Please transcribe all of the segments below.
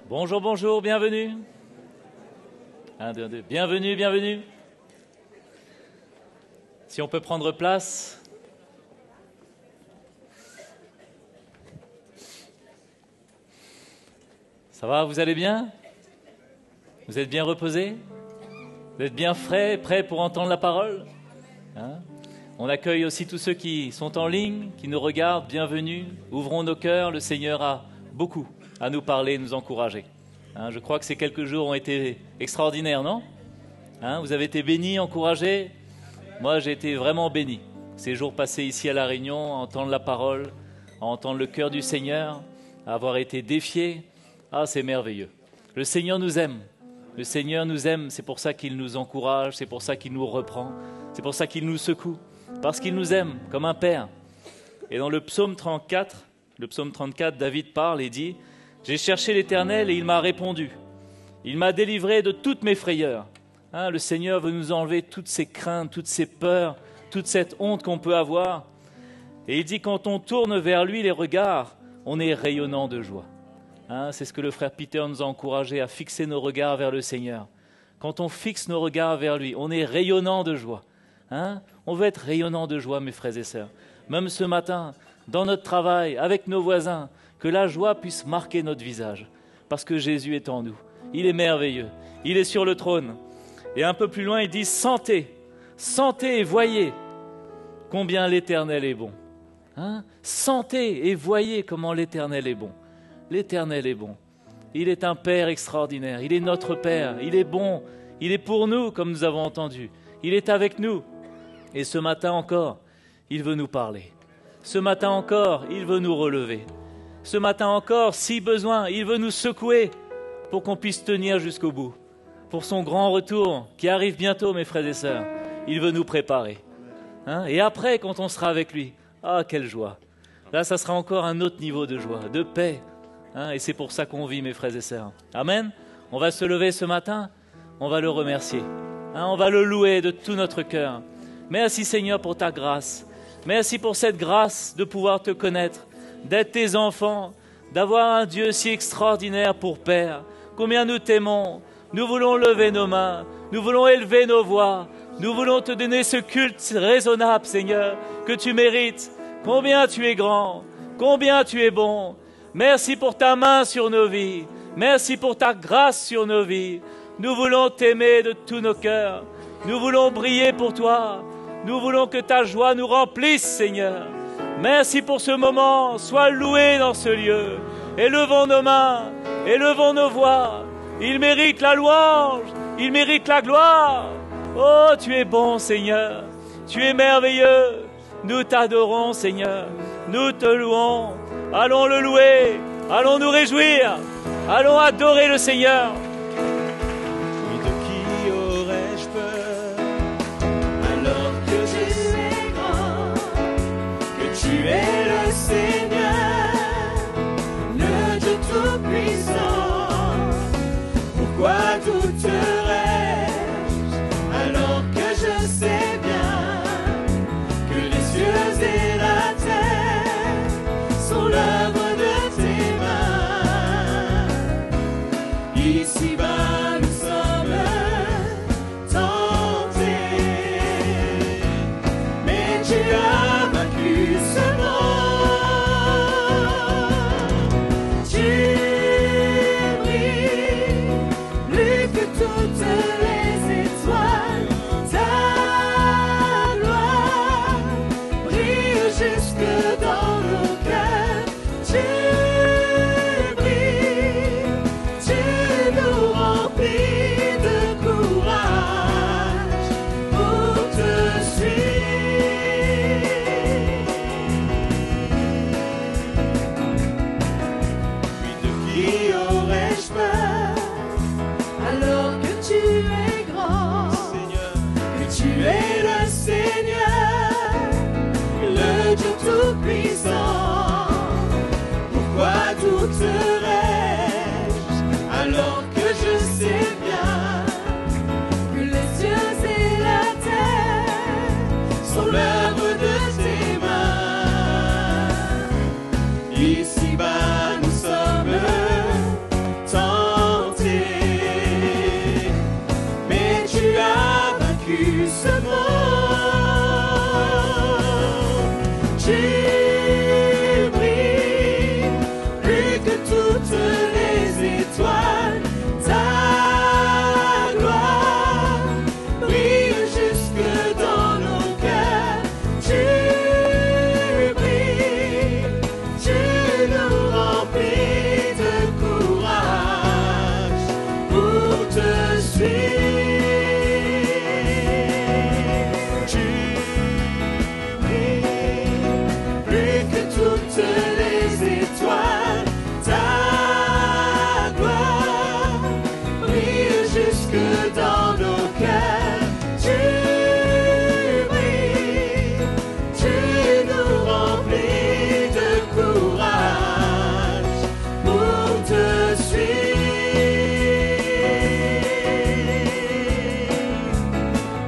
Bonjour, bonjour, bienvenue. 1, 2, 2. Bienvenue, bienvenue. Si on peut prendre place. Ça va, vous allez bien? Vous êtes bien reposés? Vous êtes bien frais, prêts pour entendre la parole? On accueille aussi tous ceux qui sont en ligne, qui nous regardent. Bienvenue. Ouvrons nos cœurs. Le Seigneur a beaucoup à nous parler, nous encourager. Je crois que ces quelques jours ont été extraordinaires, non? Vous avez été bénis, encouragés. Moi, j'ai été vraiment béni. Ces jours passés ici à La Réunion, à entendre la parole, à entendre le cœur du Seigneur, à avoir été défié. C'est merveilleux. Le Seigneur nous aime. Le Seigneur nous aime. C'est pour ça qu'il nous encourage. C'est pour ça qu'il nous reprend. C'est pour ça qu'il nous secoue. Parce qu'il nous aime comme un père. Et dans le psaume 34, David parle et dit « J'ai cherché l'Éternel et il m'a répondu. Il m'a délivré de toutes mes frayeurs. » Le Seigneur veut nous enlever toutes ces craintes, toutes ces peurs, toute cette honte qu'on peut avoir. Et il dit quand on tourne vers lui les regards, on est rayonnant de joie. C'est ce que le frère Peter nous a encouragé à fixer nos regards vers le Seigneur. Quand on fixe nos regards vers lui, on est rayonnant de joie. On veut être rayonnant de joie, mes frères et sœurs. Même ce matin, dans notre travail, avec nos voisins, que la joie puisse marquer notre visage. Parce que Jésus est en nous. Il est merveilleux. Il est sur le trône. Et un peu plus loin, il dit « Sentez, sentez et voyez combien l'Éternel est bon. » Sentez et voyez comment l'Éternel est bon. L'Éternel est bon. Il est un Père extraordinaire. Il est notre Père. Il est bon. Il est pour nous, comme nous avons entendu. Il est avec nous. Et ce matin encore, il veut nous parler. Ce matin encore, il veut nous relever. Ce matin encore, si besoin, il veut nous secouer pour qu'on puisse tenir jusqu'au bout. Pour son grand retour, qui arrive bientôt, mes frères et sœurs, il veut nous préparer. Et après, quand on sera avec lui, quelle joie. Là, ça sera encore un autre niveau de joie, de paix. Et c'est pour ça qu'on vit, mes frères et sœurs. Amen. On va se lever ce matin, on va le remercier. On va le louer de tout notre cœur. Merci Seigneur pour ta grâce. Merci pour cette grâce de pouvoir te connaître, d'être tes enfants, d'avoir un Dieu si extraordinaire pour Père. Combien nous t'aimons. Nous voulons lever nos mains, nous voulons élever nos voix, nous voulons te donner ce culte raisonnable, Seigneur, que tu mérites. Combien tu es grand, combien tu es bon. Merci pour ta main sur nos vies, merci pour ta grâce sur nos vies. Nous voulons t'aimer de tous nos cœurs, nous voulons briller pour toi, nous voulons que ta joie nous remplisse, Seigneur. Merci pour ce moment, sois loué dans ce lieu. Élevons nos mains, élevons nos voix. Il mérite la louange, il mérite la gloire. Oh, tu es bon, Seigneur. Tu es merveilleux. Nous t'adorons, Seigneur. Nous te louons. Allons le louer. Allons nous réjouir. Allons adorer le Seigneur. Oui, de qui aurais-je peur alors que tu es grand, que tu es le Seigneur, le Dieu Tout-Puissant. Pourquoi douterais-je alors que je sais bien que les cieux et la terre sont l'œuvre de tes mains? Ici-bas nous sommes tentés, mais tu as vaincu ce monde. Tu toutes les étoiles, ta gloire brille jusque dans nos cœurs. Tu brilles, tu nous remplis de courage pour te suivre. Puis de qui aurais-je peur alors que tu es grand, Seigneur, que tu es le Seigneur, le Dieu Tout-Puissant? Pourquoi douterais-je alors que je sais bien que les cieux et la terre sont l'œuvre de tes mains? Ici-bas nous sommes vaincu ce monde. Tu brilles plus que toutes les étoiles. Ta gloire brille jusque dans nos cœurs. Tu brilles, tu nous remplis de courage pour te suivre. Tu brilles plus que toutes les étoiles. Ta gloire brille jusque dans nos cœurs. Tu brilles, tu nous remplis de courage pour te suivre.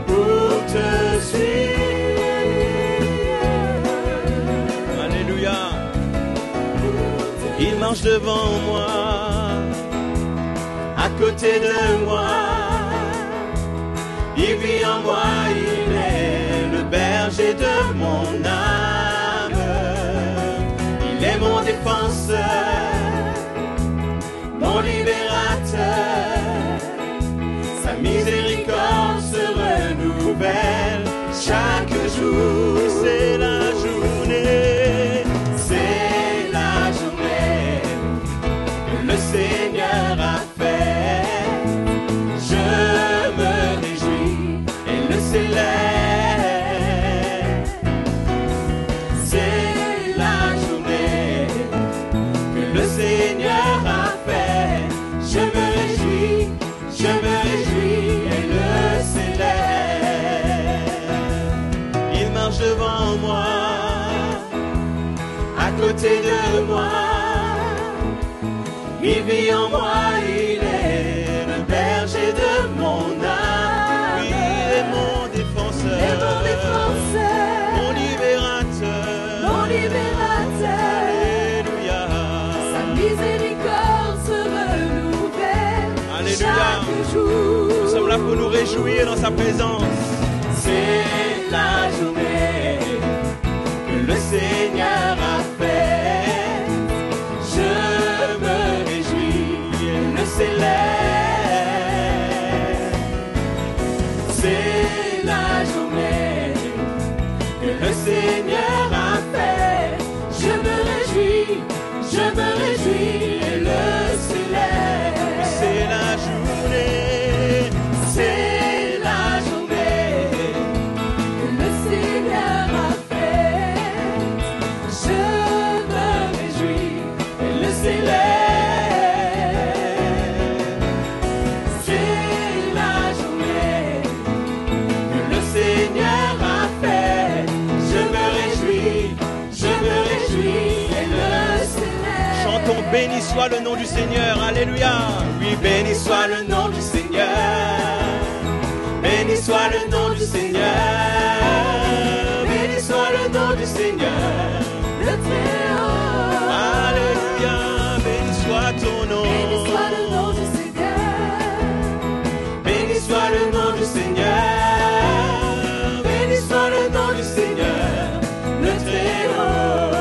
Pour te suivre. Alléluia. Il marche devant moi, À côté de moi, il vit en moi, il est le berger de mon âme. Il est mon défenseur, mon libérateur. Sa miséricorde se renouvelle chaque jour. c'est la journée. C'est la journée que le Seigneur a fait. Je me réjouis et le célèbre. C'est la journée que le Seigneur a fait. Je me réjouis et le célèbre. Il marche devant moi, À côté de moi, il vit en moi, il est le berger de mon âme. oui, il est mon défenseur, Et mon défenseur, mon libérateur. mon libérateur. Alléluia. Sa miséricorde se renouvelle Alléluia. chaque jour. Nous sommes là pour nous réjouir dans sa présence. C'est la journée que le Seigneur a fait. Je me réjouis et le célèbre. C'est la journée que le Seigneur a fait. Je me réjouis et le célèbre. C'est la journée. C'est la journée que le Seigneur a faite. Je me réjouis et le célèbre. C'est la journée que le Seigneur a faite. Je me réjouis et le célèbre. Chantons, béni soit le nom du Seigneur. Alléluia. Oui, béni soit le nom du Seigneur. Béni soit le nom du Seigneur. Béni soit le nom du Seigneur. Le Très-Haut. Alléluia. Béni soit ton nom. Béni soit le nom du Seigneur. Béni soit le nom du Seigneur. Béni soit le nom du Seigneur. Le Très-Haut.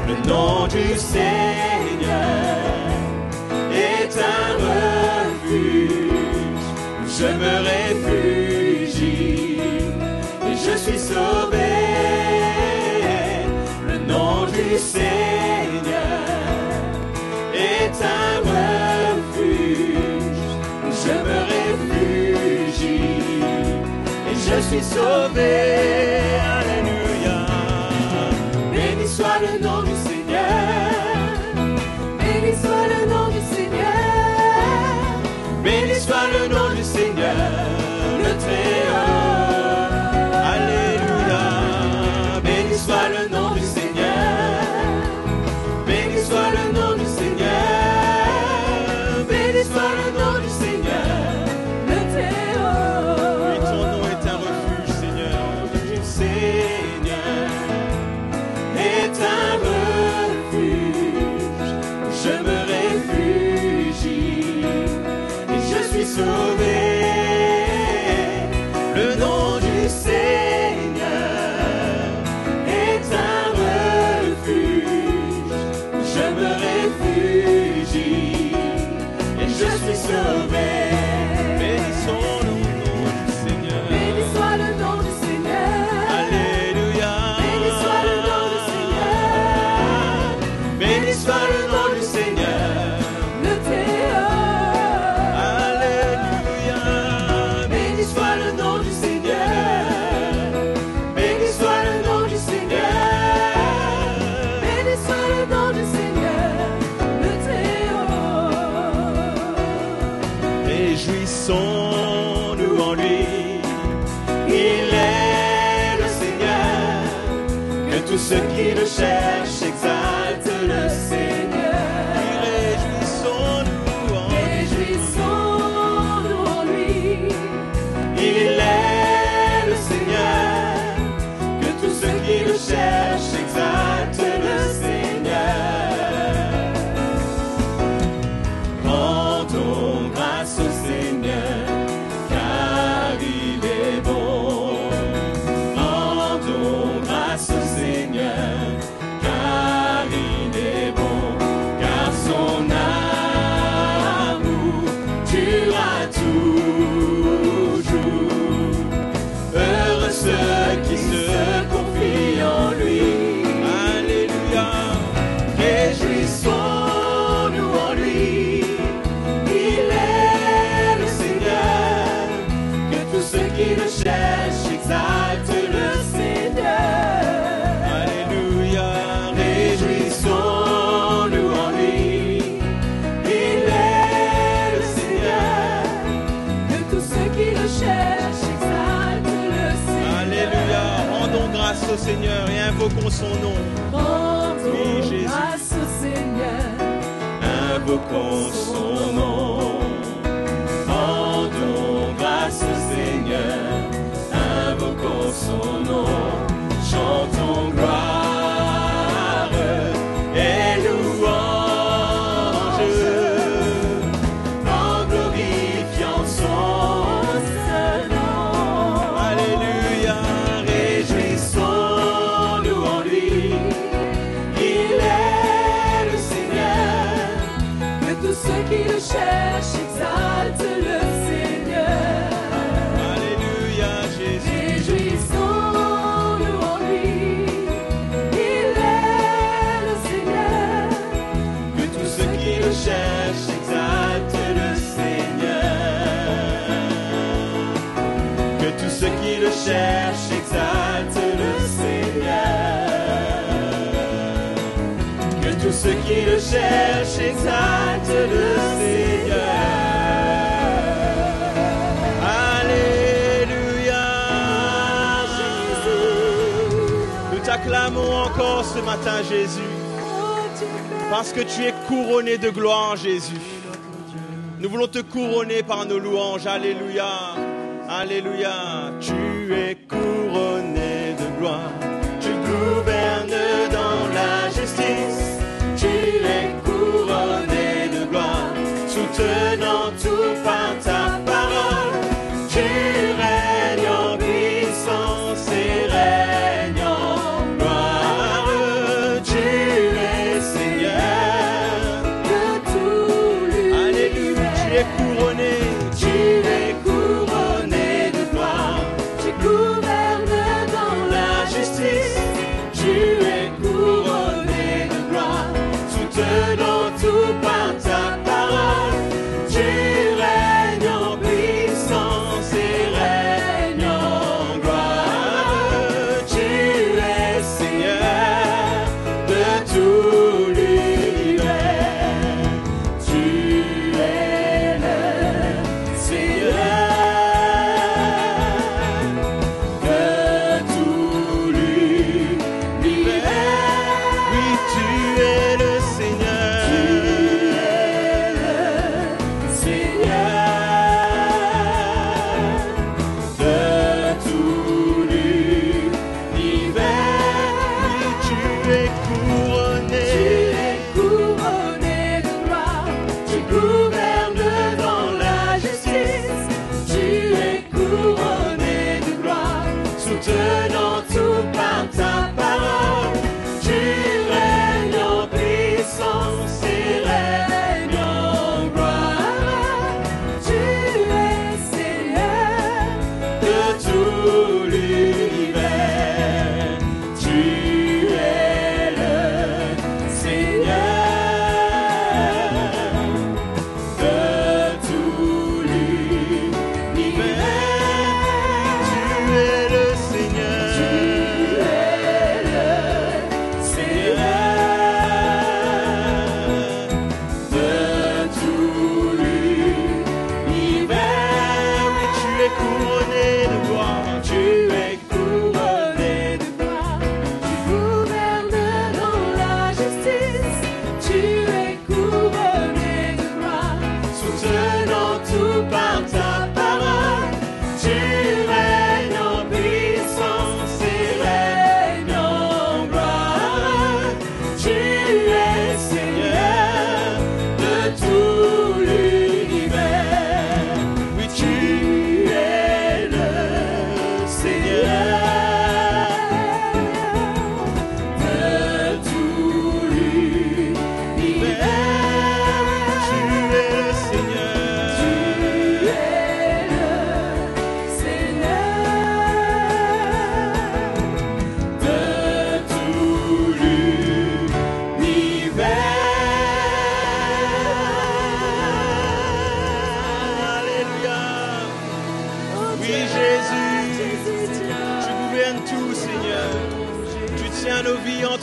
Le nom du Seigneur est un refuge. Je me réfugie et je suis sauvé. Le nom du Seigneur est un refuge. Je me réfugie et je suis sauvé. Alléluia. Béni soit le nom du Seigneur. Béni soit le nom du Seigneur. Béni soit le nom du Seigneur, le Très-Haut. Alléluia. Béni soit le nom du Seigneur. Béni soit le nom du Seigneur. Béni soit le nom du Seigneur, le Très-Haut. Oui, ton nom est un refuge, Seigneur. Le Seigneur est un refuge. Je me réfugie et je suis sauvé. sauvé. Bénissons le nom du Seigneur. Béni soit le nom du Seigneur. Alléluia. Béni soit le nom du Seigneur. Béni soit le nom du Seigneur. Le Théo. Alléluia. Béni soit le nom du Seigneur. Béni soit le nom du Seigneur. Béni soit le nom du Seigneur. Le Théo. Réjouissons-nous en lui. Il est le Seigneur. Que tous ceux qui le cherchent exaltent le Seigneur. Réjouissons-nous en lui. Réjouissons-nous en lui. Il est le Seigneur. Que tous ceux qui le cherchent exaltent le Seigneur. Rendons grâce au Seigneur, car il est bon. Rendons grâce au Seigneur, car il est bon. Car son amour durera toujours. Heureux ceux qui se confient en lui. Alléluia. Réjouissons-nous en lui. Il est le Seigneur. Que tous ceux qui le cherchent exaltent le Seigneur. Alléluia. Réjouissons-nous en lui. Il est le Seigneur. Que tous ceux qui le cherchent exaltent le Seigneur. Alléluia. Rendons grâce au Seigneur et invoquons son nom. Rendons Oui, Jésus. grâce au Seigneur. Invoquons son nom. Rendons grâce au Seigneur. Invoquons son nom. Chantons gloire et louange en glorifiant son Seul nom. Alléluia, réjouissons-nous en lui. Il est le Seigneur. Que tous ceux qui le cherchent exaltent le Seigneur. Alléluia, Jésus. Réjouissons-nous en lui. Il est le Seigneur. Que tous ceux qui le cherchent exaltent le Seigneur. Que tous ceux qui le cherchent exaltent le Seigneur. Que tous ceux qui le cherchent exaltent le Seigneur. Alléluia. Nous t'acclamons encore ce matin, Jésus. Parce que tu es couronné de gloire, Jésus. Nous voulons te couronner par nos louanges. Alléluia. Alléluia. Tu es couronné de gloire. Tu gouvernes dans la justice. Tu es couronné de gloire. Soutenant tout par ta parole. Tu règnes en puissance et règnes en gloire. Tu es Seigneur. De tout l'univers. Alléluia, tu es couronné. Tu es couronné de gloire. Tu gouvernes dans la justice. Tu es couronné de gloire. Soutenant tout par ta parole. Tu règnes en puissance et règnes en gloire. Tu es Seigneur de tout l'univers. Tu es le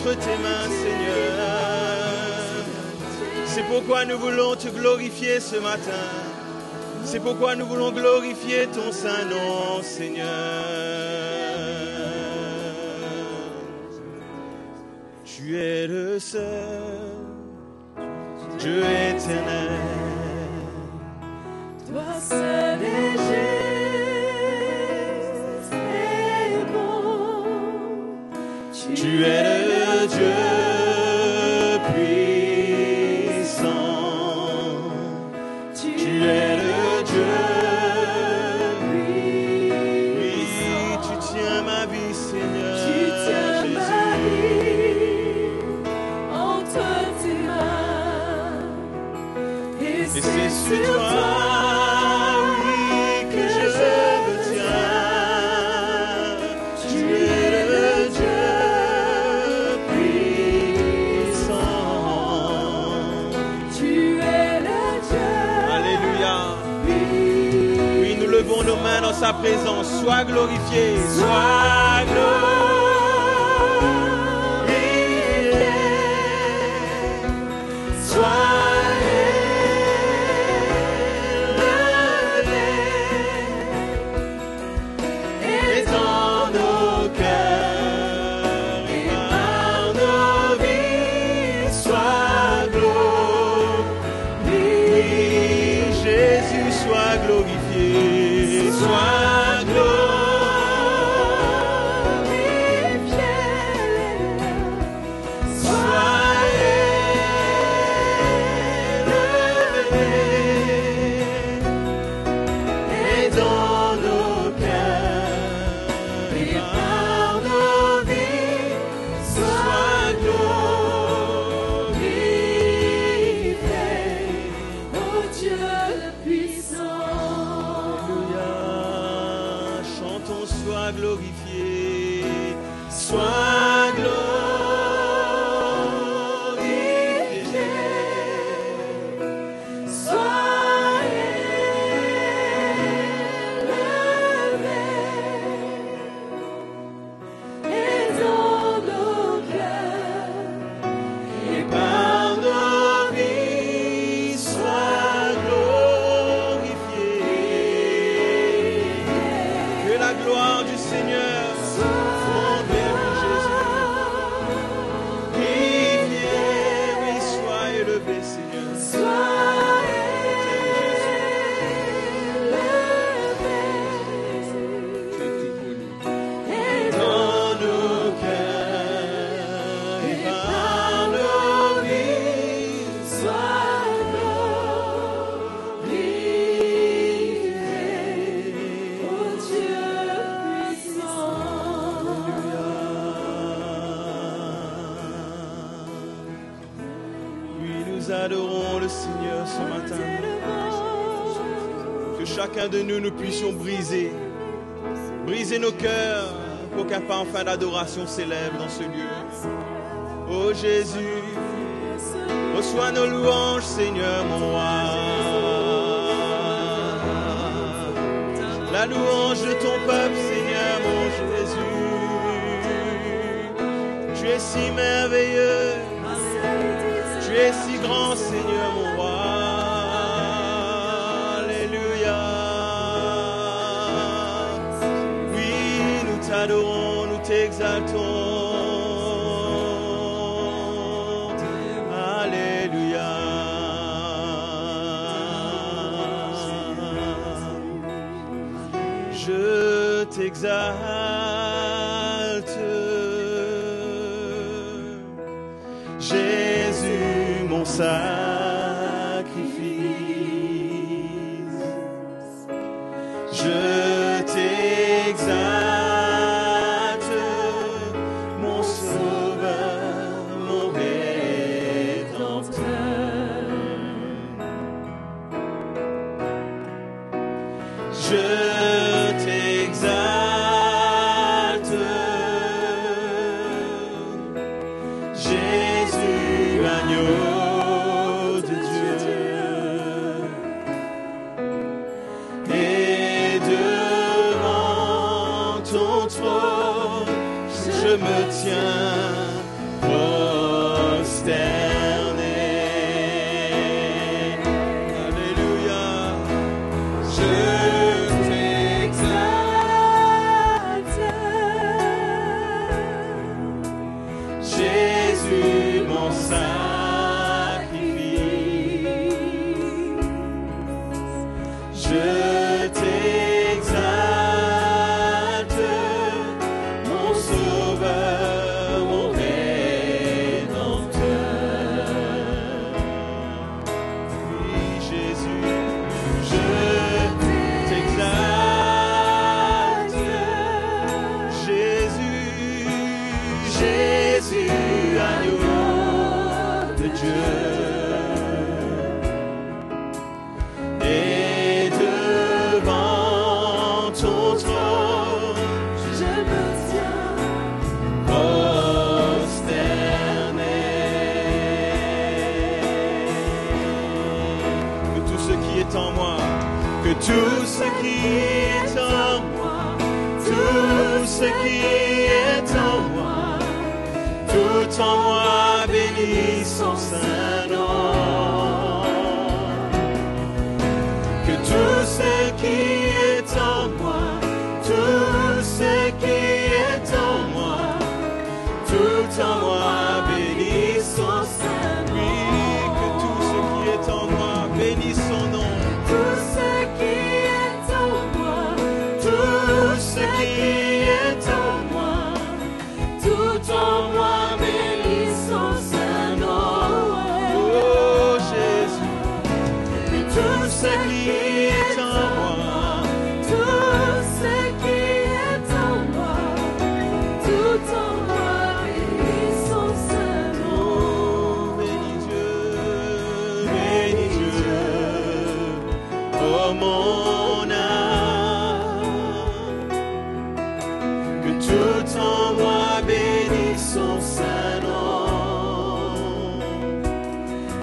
entre tes mains, Seigneur. C'est pourquoi nous voulons te glorifier ce matin. C'est pourquoi nous voulons glorifier ton saint nom, Seigneur. Tu es le seul Dieu éternel. Toi seul est juste et bon. Tu es le Dieu puissant. Tu es le Dieu. Oui, tu tiens ma vie, Seigneur. Tu tiens ma vie entre tes mains. Et c'est sur toi, oui, que je me tiens. Tu es le Dieu puissant. Tu es le Dieu. Alléluia. Oui, nous levons nos mains dans sa présence. Sois glorifié, sois glorifié. Sois chacun de nous puissions briser nos cœurs pour qu'un pas en fin d'adoration s'élève dans ce lieu. Oh Jésus, reçois nos louanges, Seigneur mon roi. La louange de ton peuple, Seigneur mon Jésus. Tu es si merveilleux, tu es si grand, Seigneur mon roi. T'adorons, nous t'exaltons. Alléluia. Je t'exalte, Jésus, mon sacrifice. Je t'exalte. Je me tiens qui est en moi, que tout ce qui est en moi, tout ce qui est en moi, tout en moi bénit son saint nom. Que tout ce qui est en moi, tout ce qui est en moi, tout en moi bénit son saint nom. Oui, que tout ce qui est en moi bénit son nom. Tout ce qui est en moi, tout ce qui est en moi, tout en moi bénit son saint nom. Oh Jésus, que tout ce qui est en moi, tout ce qui est en moi, tout en moi bénit son saint nom. oh bénis Dieu, oh mon âme, que tout en moi bénit son saint nom.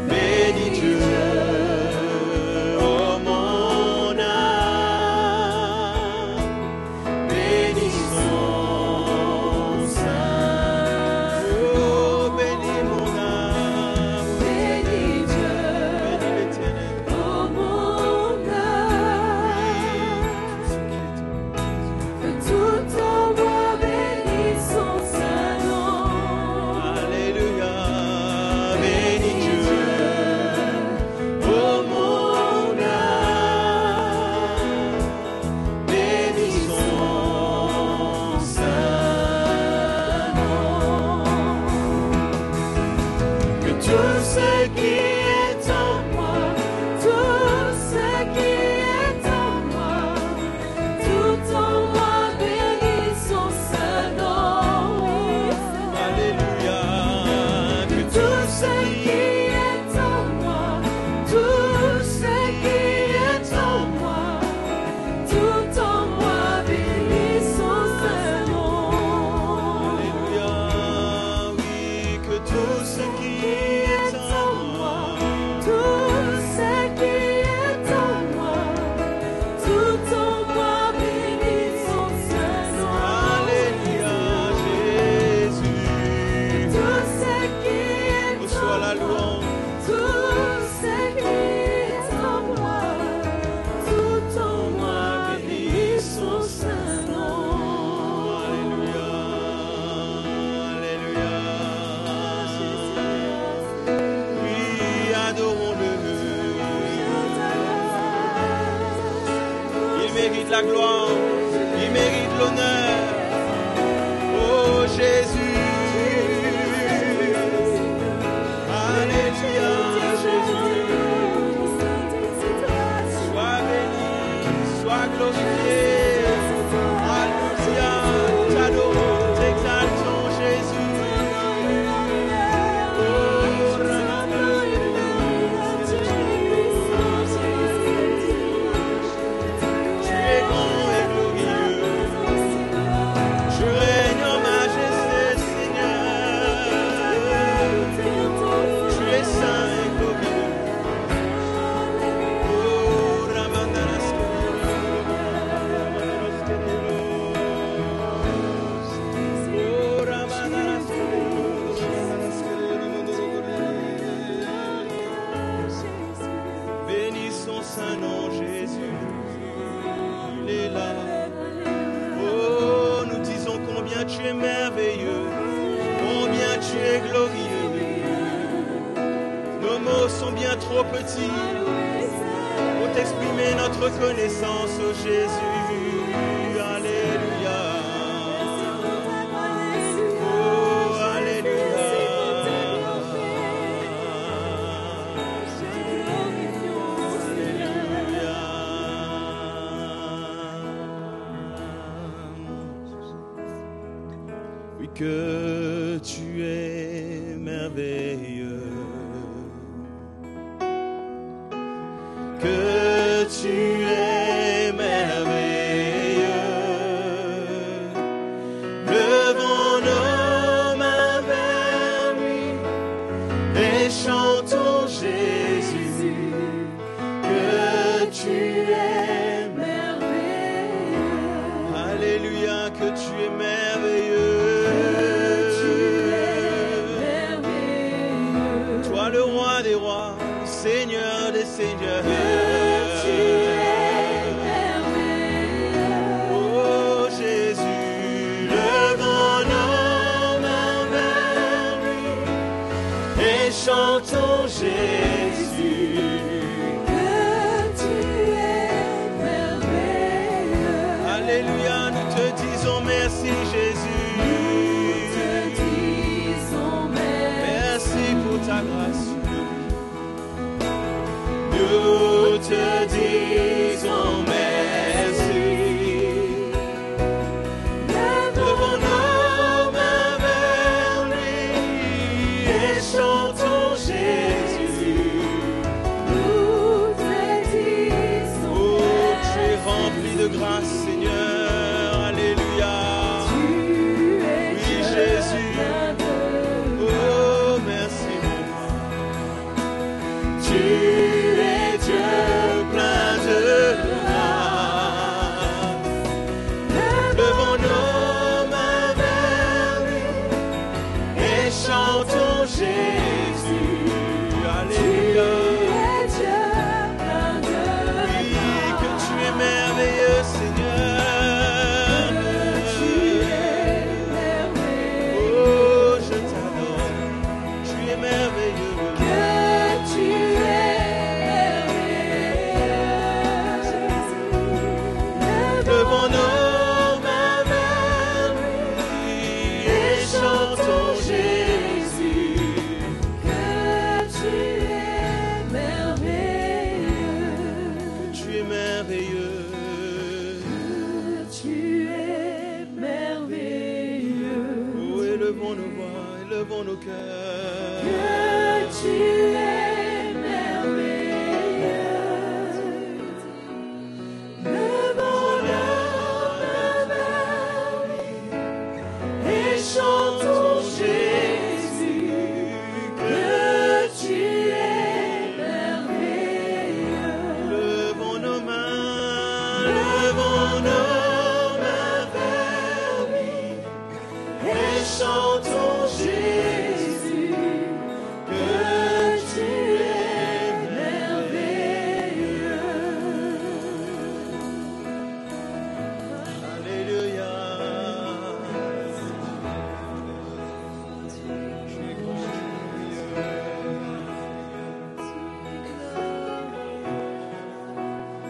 Bénis Dieu, oh mon âme, bénis son saint. Oh bénis mon âme, Bénis Dieu, bénis l'Éternel. oh mon âme, que tout en moi bénit son saint nom. Alléluia, bénis Dieu, oh mon âme, bénis son saint nom. Que tout ce qui est en moi, Tout ce qui est en moi, tout en moi bénit son saint nom. alléluia, que Tout tout ce ce qui qui est en moi, tout ce qui est en moi, tout en moi bénit son saint nom. Alléluia, oui, que tout ce qui est en moi, Tout ce qui est en moi, tout en moi bénit son saint nom. alléluia, Jésus, Tout ce qui est reçois la louange. tout ce qui est en moi, tout en moi bénit son saint nom. Alléluia, alléluia, oui, adorons-le. Il mérite la gloire, il mérite l'honneur. Oh Jésus, alléluia, Jésus, sois béni, sois glorifié. Alléluia, nous t'adorons, nous t'exaltons, Jésus. Tu es grand et glorieux, tu règnes en majesté, Seigneur. Tu es saint et glorieux. Oh, Oh, bénis son saint nom, Jésus. Il est là. Oh, nous disons combien tu es merveilleux, combien tu es glorieux. Nos mots sont bien trop petits pour t'exprimer notre connaissance, oh Jésus. Alléluia. Oh, alléluia. Oui, que tu es merveilleux, que tu es merveilleux. Levons nos mains vers lui et chantons Jésus, que Seigneur des Seigneurs. Oh Jésus, levons-nous vers lui et chantons Jésus. Que tu es merveilleux. Alléluia, nous te disons merci Jésus. Nous te disons Merci pour ta grâce. Nous te disons merci. Levons nos mains vers lui et chantons Jésus. Nous te disons Oh, tu es rempli de grâce, Seigneur. Alléluia. Tu es Oui, Dieu Jésus. plein de Oh, merci, mon roi. Tu es Dieu plein de grâce. Levons nos mains vers lui et chantons Jésus. Alléluia. Tu es Dieu plein de Oui, que tu es merveilleux, Seigneur. Tu es merveilleux. Oh, je t'adore. Tu es merveilleux. Que tu es merveilleux. Levons nos mains vers lui et chantons Jésus. Que tu es merveilleux. Tu es merveilleux. Que tu es merveilleux. Oh, élevons nos voix, élevons nos cœurs. Que tu es merveilleux. Levons nos mains vers lui et chantons Jésus. Que tu es merveilleux. Levons nos mains vers lui et chantons Jésus. Que tu es merveilleux. Alléluia.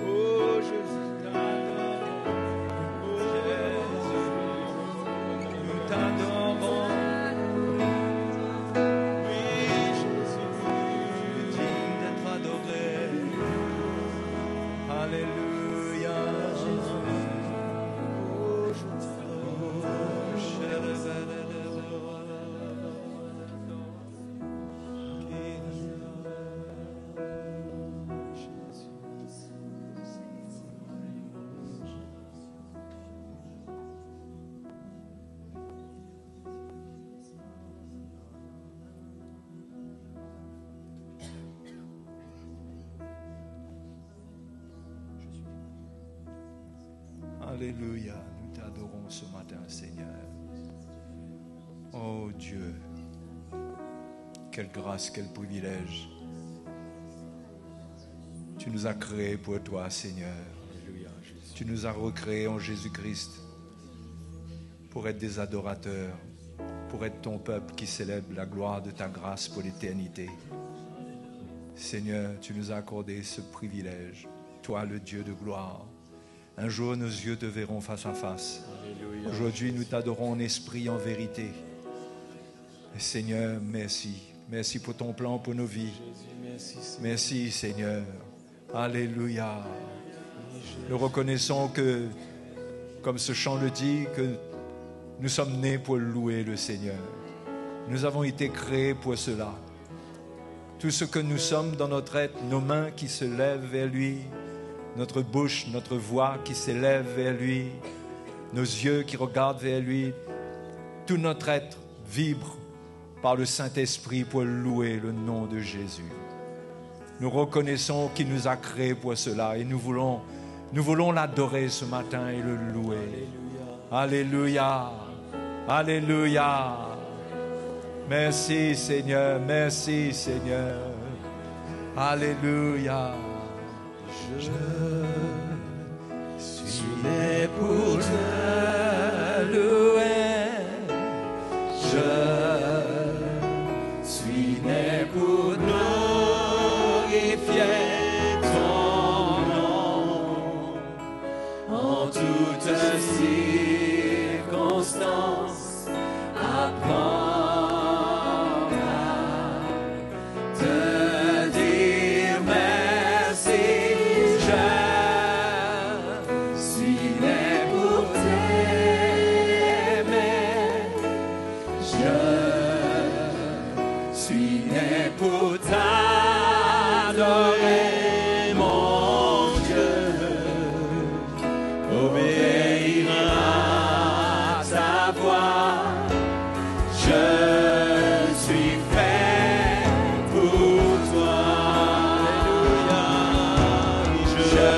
Oh Jésus, t'adore. Oh Jésus, nous t'adorons. Oui, Jésus, digne d'être adoré. Alléluia. Oh, je Alléluia, nous t'adorons ce matin, Seigneur. Oh Dieu, quelle grâce, quel privilège. Tu nous as créés pour toi, Seigneur. Tu nous as recréés en Jésus-Christ pour être des adorateurs, pour être ton peuple qui célèbre la gloire de ta grâce pour l'éternité. Seigneur, tu nous as accordé ce privilège, toi le Dieu de gloire. Un jour, nos yeux te verront face à face. Aujourd'hui, nous t'adorons en esprit, en vérité. Et Seigneur, merci. Merci pour ton plan pour nos vies. Merci, Seigneur. Alléluia. Nous reconnaissons que, comme ce chant le dit, que nous sommes nés pour louer le Seigneur. Nous avons été créés pour cela. Tout ce que nous sommes dans notre être, nos mains qui se lèvent vers lui, notre bouche, notre voix qui s'élève vers lui, nos yeux qui regardent vers lui, tout notre être vibre par le Saint-Esprit pour louer le nom de Jésus. Nous reconnaissons qu'il nous a créés pour cela et nous voulons l'adorer ce matin et le louer. Alléluia. Alléluia. Merci Seigneur, merci Seigneur. Alléluia. Je suis né pour te louer. Je suis né pour glorifier ton nom. En toutes circonstances, apprends à te dire merci. Je suis né pour t'aimer. Je suis né pour t'adorer, mon Dieu. Obéir à ta voix. Je suis fait pour toi. Alléluia. Je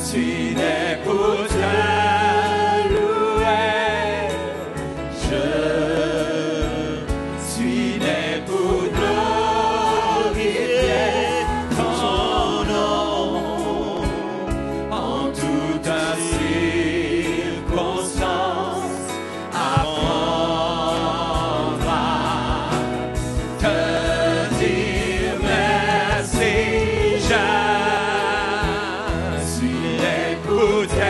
suis né pour te louer. Je suis né pour glorifier ton nom. En toute circonstance, apprendre à te dire merci. Je suis né pour t'aimer.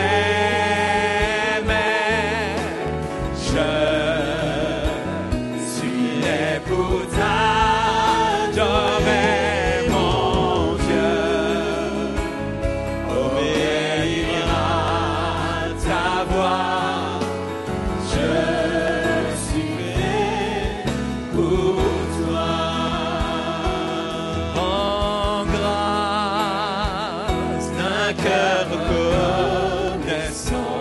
Je suis né pour t'adorer, mon Dieu. Obéir à ta voix. Je suis fait pour toi. En grâce d'un cœur reconnaissant.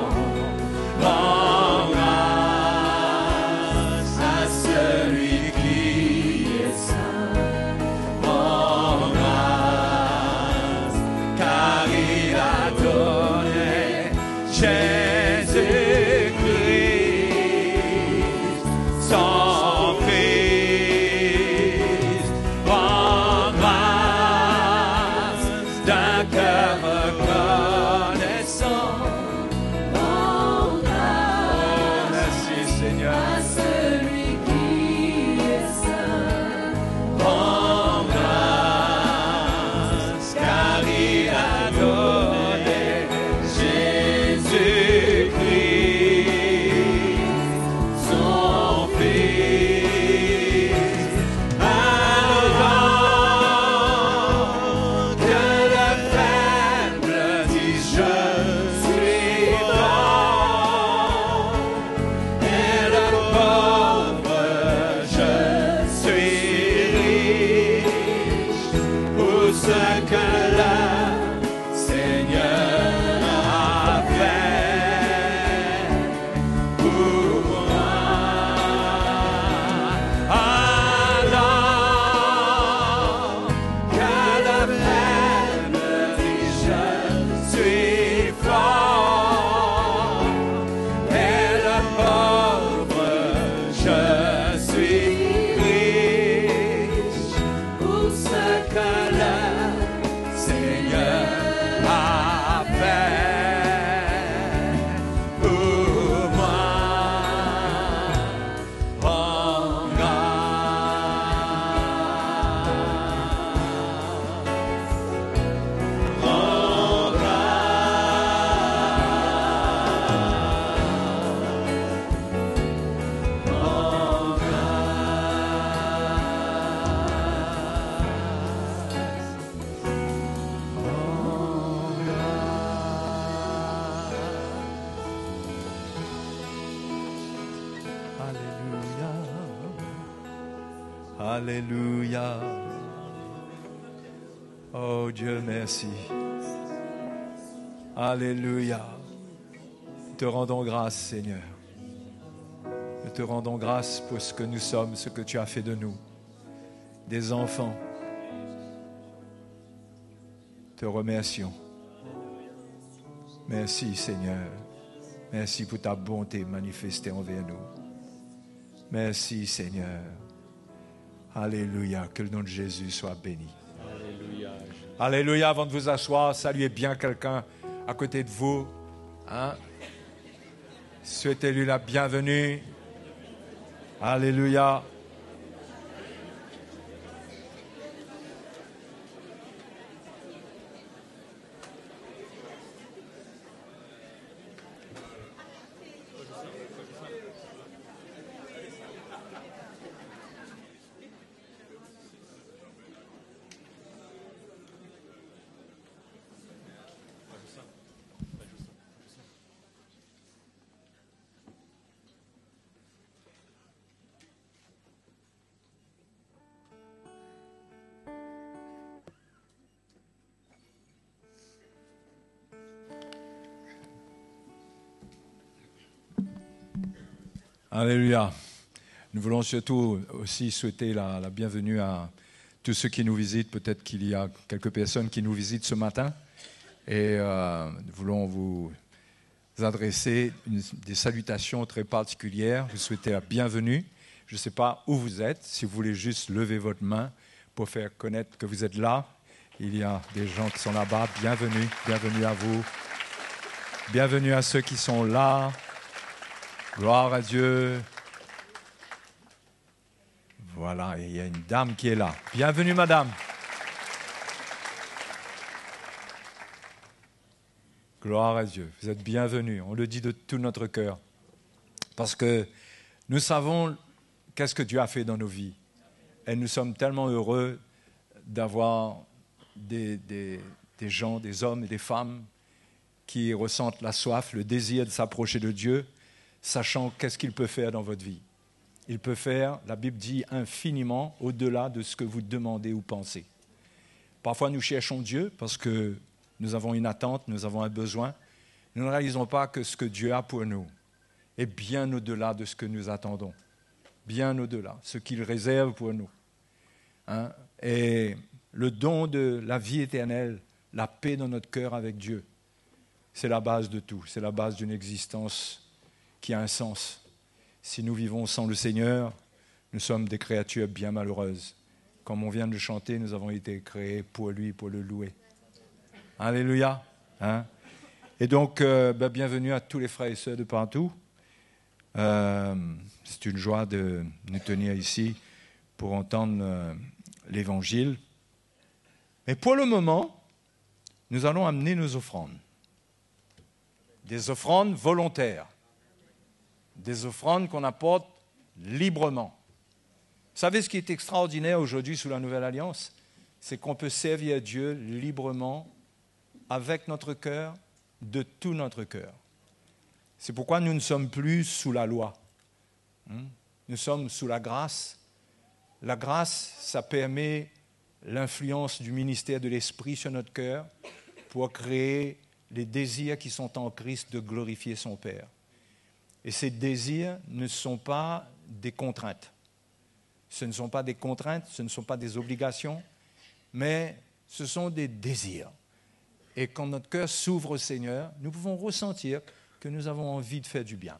En grâce à celui qui est saint. En grâce, car il a donné Jésus-Christ, son Fils. En grâce d'un cœur reconnaissant. En grâce Merci Seigneur. à celui qui est saint. En grâce, car il a donné Jésus-Christ, son Fils. Alors que le faible dit je suis fort, et le pauvre je suis riche, pour ce que le Seigneur a fait pour moi. Alors que le faible dit je suis fort, et le pauvre je suis riche, pour ce que le Seigneur a fait pour moi. En grâce, en Alléluia. Oh Dieu, merci. Alléluia. Nous te rendons grâce, Seigneur. Nous te rendons grâce pour ce que nous sommes, ce que tu as fait de nous. Des enfants. Te remercions. Merci, Seigneur. Merci pour ta bonté manifestée envers nous. Merci, Seigneur. Alléluia. Que le nom de Jésus soit béni. Alléluia. Alléluia. Avant de vous asseoir, saluez bien quelqu'un à côté de vous. Hein? Souhaitez-lui la bienvenue. Alléluia. Alléluia. Nous voulons surtout aussi souhaiter la bienvenue à tous ceux qui nous visitent. Peut-être qu'il y a quelques personnes qui nous visitent ce matin. Et nous voulons vous adresser des salutations très particulières. Vous souhaitez la bienvenue. Je ne sais pas où vous êtes. Si vous voulez juste lever votre main pour faire connaître que vous êtes là. Il y a des gens qui sont là-bas. Bienvenue. Bienvenue à vous. Bienvenue à ceux qui sont là. Gloire à Dieu. Voilà, il y a une dame qui est là. Bienvenue, madame. Gloire à Dieu. Vous êtes bienvenue. On le dit de tout notre cœur. Parce que nous savons qu'est-ce que Dieu a fait dans nos vies. Et nous sommes tellement heureux d'avoir des gens, des hommes et des femmes qui ressentent la soif, le désir de s'approcher de Dieu, sachant qu'est-ce qu'il peut faire dans votre vie. Il peut faire, la Bible dit, infiniment au-delà de ce que vous demandez ou pensez. Parfois, nous cherchons Dieu parce que nous avons une attente, nous avons un besoin. Nous ne réalisons pas que ce que Dieu a pour nous est bien au-delà de ce que nous attendons. Bien au-delà, ce qu'il réserve pour nous. Hein? Et le don de la vie éternelle, la paix dans notre cœur avec Dieu, c'est la base de tout. C'est la base d'une existence qui a un sens. Si nous vivons sans le Seigneur, nous sommes des créatures bien malheureuses. Comme on vient de le chanter, nous avons été créés pour lui, pour le louer. Alléluia. Hein? Et donc, bienvenue à tous les frères et sœurs de partout. C'est une joie de nous tenir ici pour entendre l'Évangile. Mais pour le moment, nous allons amener nos offrandes. Des offrandes volontaires. Des offrandes qu'on apporte librement. Vous savez ce qui est extraordinaire aujourd'hui sous la Nouvelle Alliance? C'est qu'on peut servir Dieu librement, avec notre cœur, de tout notre cœur. C'est pourquoi nous ne sommes plus sous la loi. Nous sommes sous la grâce. La grâce, ça permet l'influence du ministère de l'Esprit sur notre cœur pour créer les désirs qui sont en Christ de glorifier son Père. Et ces désirs ne sont pas des contraintes. Ce ne sont pas des contraintes, ce ne sont pas des obligations, mais ce sont des désirs. Et quand notre cœur s'ouvre au Seigneur, nous pouvons ressentir que nous avons envie de faire du bien.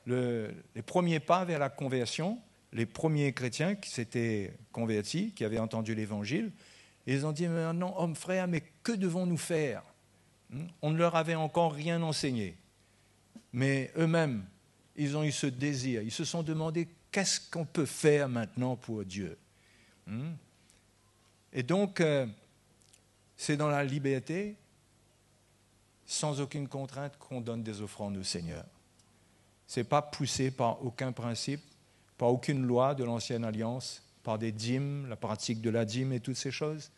Les premiers pas vers la conversion, les premiers chrétiens qui s'étaient convertis, qui avaient entendu l'Évangile, ils ont dit, mais non, hommes frères, mais que devons-nous faire? On ne leur avait encore rien enseigné. Mais eux-mêmes, ils ont eu ce désir. Ils se sont demandé, qu'est-ce qu'on peut faire maintenant pour Dieu? Et donc, c'est dans la liberté, sans aucune contrainte, qu'on donne des offrandes au Seigneur. Ce n'est pas poussé par aucun principe, par aucune loi de l'Ancienne Alliance, par des dîmes, la pratique de la dîme et toutes ces choses,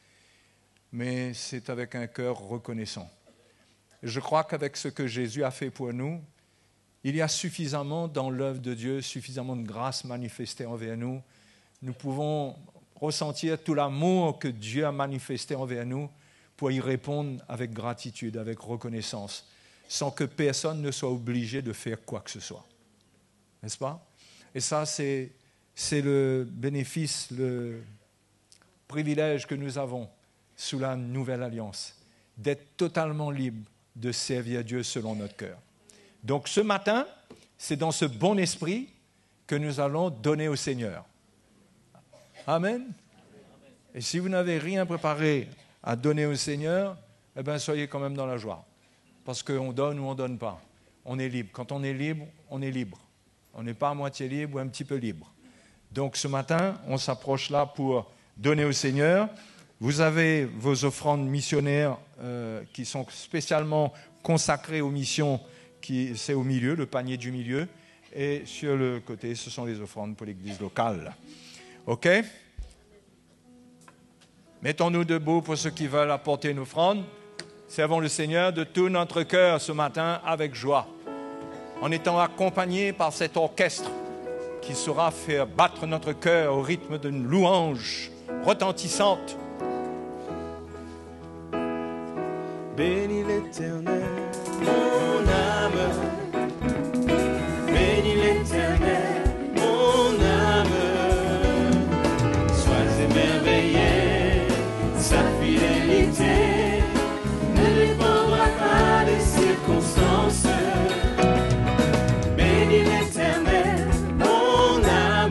mais c'est avec un cœur reconnaissant. Je crois qu'avec ce que Jésus a fait pour nous, il y a suffisamment dans l'œuvre de Dieu, suffisamment de grâce manifestée envers nous. Nous pouvons ressentir tout l'amour que Dieu a manifesté envers nous pour y répondre avec gratitude, avec reconnaissance, sans que personne ne soit obligé de faire quoi que ce soit. N'est-ce pas? Et ça, c'est le bénéfice, le privilège que nous avons sous la Nouvelle Alliance, d'être totalement libres de servir Dieu selon notre cœur. Donc ce matin, c'est dans ce bon esprit que nous allons donner au Seigneur. Amen. Et si vous n'avez rien préparé à donner au Seigneur, eh bien, soyez quand même dans la joie. Parce qu'on donne ou on ne donne pas. On est libre. Quand on est libre, on est libre. On n'est pas à moitié libre ou un petit peu libre. Donc ce matin, on s'approche là pour donner au Seigneur. Vous avez vos offrandes missionnaires qui sont spécialement consacrées aux missions, c'est au milieu, le panier du milieu. Et sur le côté, ce sont les offrandes pour l'église locale. OK? Mettons-nous debout pour ceux qui veulent apporter une offrande. Servons le Seigneur de tout notre cœur ce matin avec joie, en étant accompagnés par cet orchestre qui saura faire battre notre cœur au rythme d'une louange retentissante. Bénis l'Éternel, mon âme. Bénis l'Éternel, mon âme. Sois émerveillé, sa fidélité ne dépendra pas des circonstances. Bénis l'Éternel, mon âme.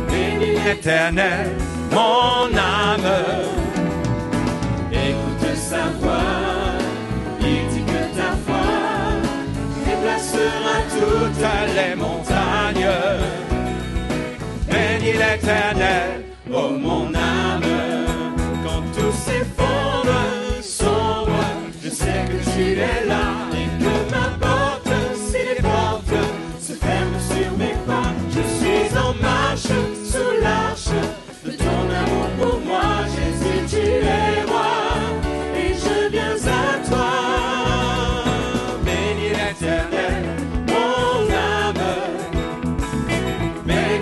Bénis l'Éternel, mon âme. Écoute sa voix, il dit que ta foi déplacera toutes les montagnes. Bénis l'Éternel, ô mon âme. Quand tous ces fonds sombres, je sais que tu es là et que m'importe si les portes se ferment sur mes pas. Je suis en marche sous l'arche de ton amour pour moi, Jésus, tu es roi.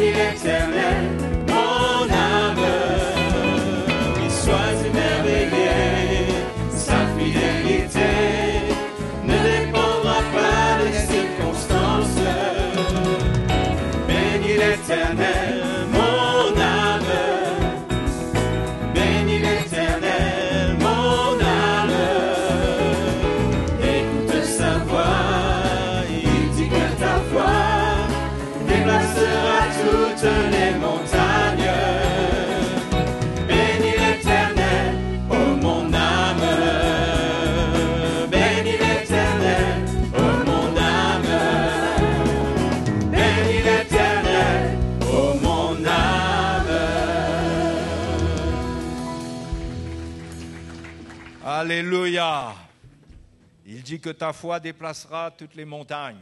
Éternel, mon âme, et sois émerveillé, sa fidélité ne dépendra pas des circonstances. Bénis l'Éternel, mon âme, bénis l'Éternel, mon âme, écoute sa voix, il dit que ta voix déplacera toutes les montagnes. Bénis l'Éternel, ô mon âme. Bénis l'Éternel, ô mon âme. Bénis l'Éternel, ô mon âme. Alléluia. Il dit que ta foi déplacera toutes les montagnes.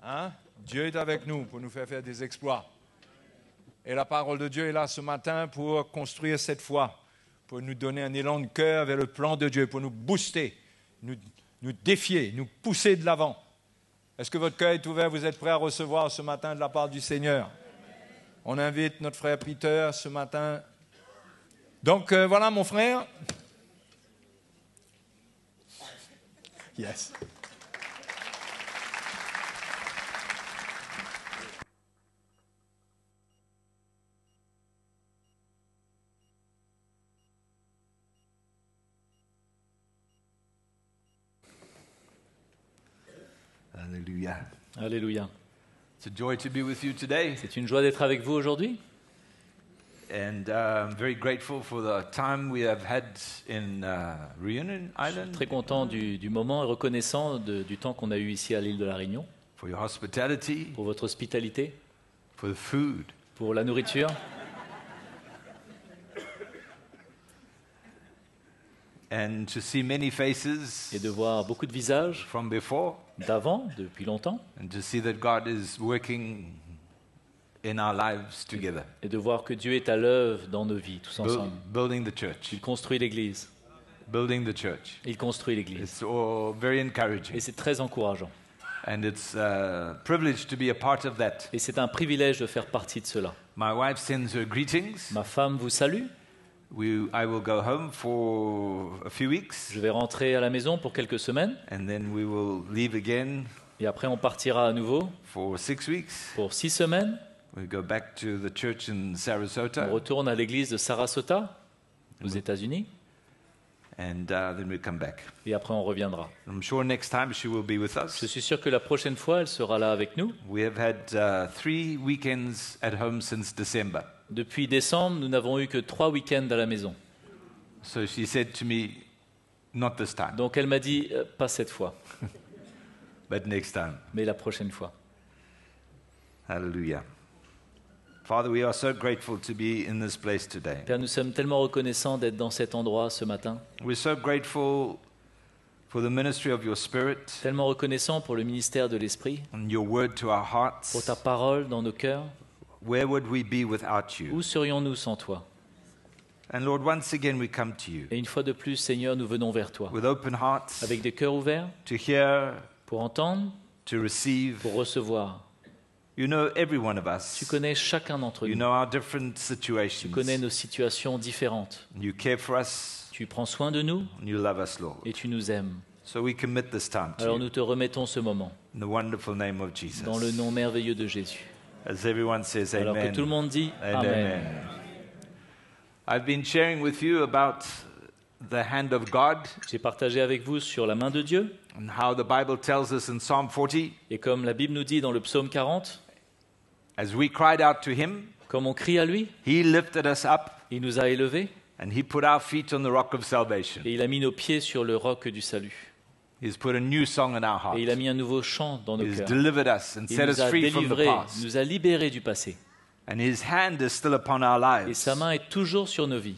Hein? Dieu est avec nous pour nous faire des exploits. Et la parole de Dieu est là ce matin pour construire cette foi, pour nous donner un élan de cœur vers le plan de Dieu, pour nous booster, nous défier, nous pousser de l'avant. Est-ce que votre cœur est ouvert? Vous êtes prêts à recevoir ce matin de la part du Seigneur? On invite notre frère Peter ce matin. Donc voilà mon frère. Yes. Hallelujah. Alléluia. It's a joy to be with you today, C'est une joie d'être avec vous aujourd'hui. and I'm very grateful for the time we have had in Reunion Island, Très content du moment et reconnaissant du temps qu'on a eu ici à l'île de la Réunion, for your hospitality, pour votre hospitalité, for the food, pour la nourriture, and to see many faces et de voir beaucoup de visages from before, d'avant, depuis longtemps, and to see that God is working in our lives together, et de voir que Dieu est à l'œuvre dans nos vies, tous ensemble. building the church, Il construit l'Église. building the church. Il construit l'Église. It's all very encouraging, Et c'est très encourageant. and it's a privilege to be a part of that. Et c'est un privilège de faire partie de cela. My wife sends her greetings. Ma femme vous salue. I will go home for a few weeks, Je vais rentrer à la maison pour quelques semaines. and then we will leave again Et après, on partira à nouveau for 6 weeks. pour 6 semaines. We go back to the church in On Sarasota, retourne à l'église de Sarasota, aux États-Unis. and then we'll come back. et après on reviendra. I'm sure next time she will be with Je us. suis sûr que la prochaine fois, elle sera là avec nous. We have had 3 weekends at home since December. Depuis décembre, nous n'avons eu que 3 week-ends à la maison. So she said to me, not this time, Donc elle m'a dit, pas cette fois, but next time. mais la prochaine fois. Hallelujah. Father, we are so grateful to be in this place today. Père, nous sommes tellement reconnaissants d'être dans cet endroit ce matin, We're so grateful for the ministry of your Spirit tellement reconnaissants pour le ministère de l'Esprit, and your word to our hearts. pour ta parole dans nos cœurs. Where would we be without you? Où serions-nous sans toi? And Lord, once again we come to you Et une fois de plus, Seigneur, nous venons vers toi, with open hearts avec des cœurs ouverts, to hear, pour entendre, to receive. pour recevoir. You know every one of Tu us. connais chacun d'entre You nous. know our different Tu situations. connais nos situations différentes. You care for us Tu prends soin de nous and you love us, Lord. et tu nous aimes. So we commit this time to Alors you nous te remettons ce moment, in the wonderful name of Jesus. dans le nom merveilleux de Jésus. As everyone says Alors que amen. tout le monde dit And Amen. amen. I've been sharing with you about the hand of God J'ai partagé avec vous sur la main de Dieu, and how the Bible tells us in Psalm 40, et comme la Bible nous dit dans le psaume 40, as we cried out to him, comme on crie à lui, he lifted us up il nous a élevés and he put our feet on the rock of salvation. et il a mis nos pieds sur le roc du salut. He's put a new song in our Et il a heart. mis un nouveau chant dans nos He's cœurs. delivered us and Il set nous us a free from the délivrés, past. nous a libérés du passé. And his hand is still upon our Et lives. sa main est toujours sur nos vies.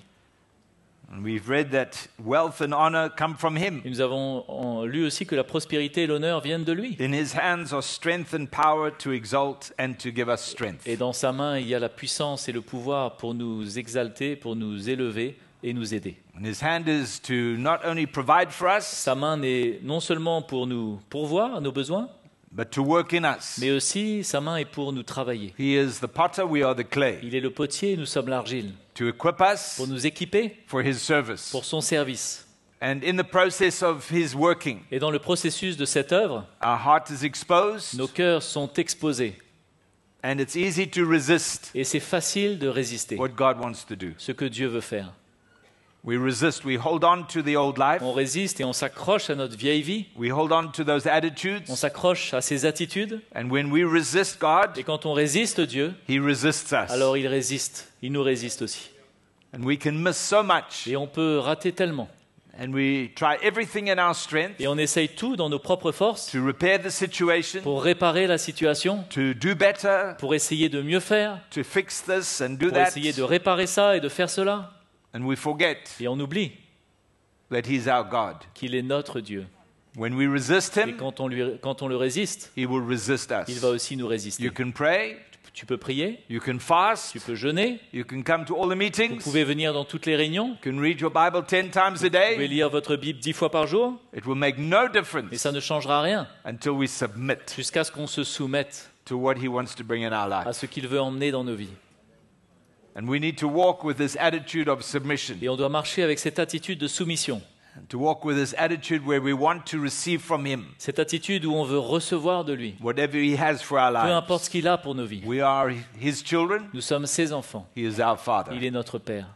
And we've read that wealth and honor come from him. Et nous avons lu aussi que la prospérité et l'honneur viennent de lui. In his hands are strength and power to exalt and to give us strength. Et dans sa main, il y a la puissance et le pouvoir pour nous exalter, pour nous élever et nous aider. And his hand is to not only provide for us, Sa main n'est non seulement pour nous pourvoir à nos besoins, but to work in us. mais aussi sa main est pour nous travailler. He is the potter, we are the clay. Il est le potier et nous sommes l'argile. To equip us Pour nous équiper for his service. pour son service. And in the process of his working, Et dans le processus de cette œuvre, our heart is exposed, nos cœurs sont exposés. and it's easy to resist Et c'est facile de résister what God wants to do. ce que Dieu veut faire. We resist, we hold on to the old life, On résiste et on s'accroche à notre vieille vie. we hold on to those attitudes, On s'accroche à ses attitudes. and when we resist God, Et quand on résiste Dieu, he resists us. alors il résiste. Il nous résiste aussi. And we can miss so much, Et on peut rater tellement. and we try everything in our strength Et on essaye tout dans nos propres forces to repair the situation, pour réparer la situation, to do better, pour essayer de mieux faire, to fix this and do pour that, essayer de réparer ça et de faire cela. and we forget Et on oublie that he's our God. qu'il est notre Dieu. When we resist Et him, quand on le résiste, he will resist il va us. aussi nous résister. You can pray, Tu peux prier, you can fast, tu peux jeûner, you can come to all the vous meetings, pouvez venir dans toutes les réunions, you can read your Bible 10 times a vous pouvez day. lire votre Bible 10 fois par jour, It will make no mais difference ça ne changera rien until we submit jusqu'à ce qu'on se soumette to what he wants to bring in our à lives. ce qu'il veut emmener dans nos vies. And we need to walk with this attitude of submission, Et on doit marcher avec cette attitude de soumission, to walk with this attitude where we want to receive from him cette attitude où on veut recevoir de lui, whatever he has for our peu importe lives. ce qu'il a pour nos vies. We are his children, Nous sommes ses enfants, he is our father, il est notre Père,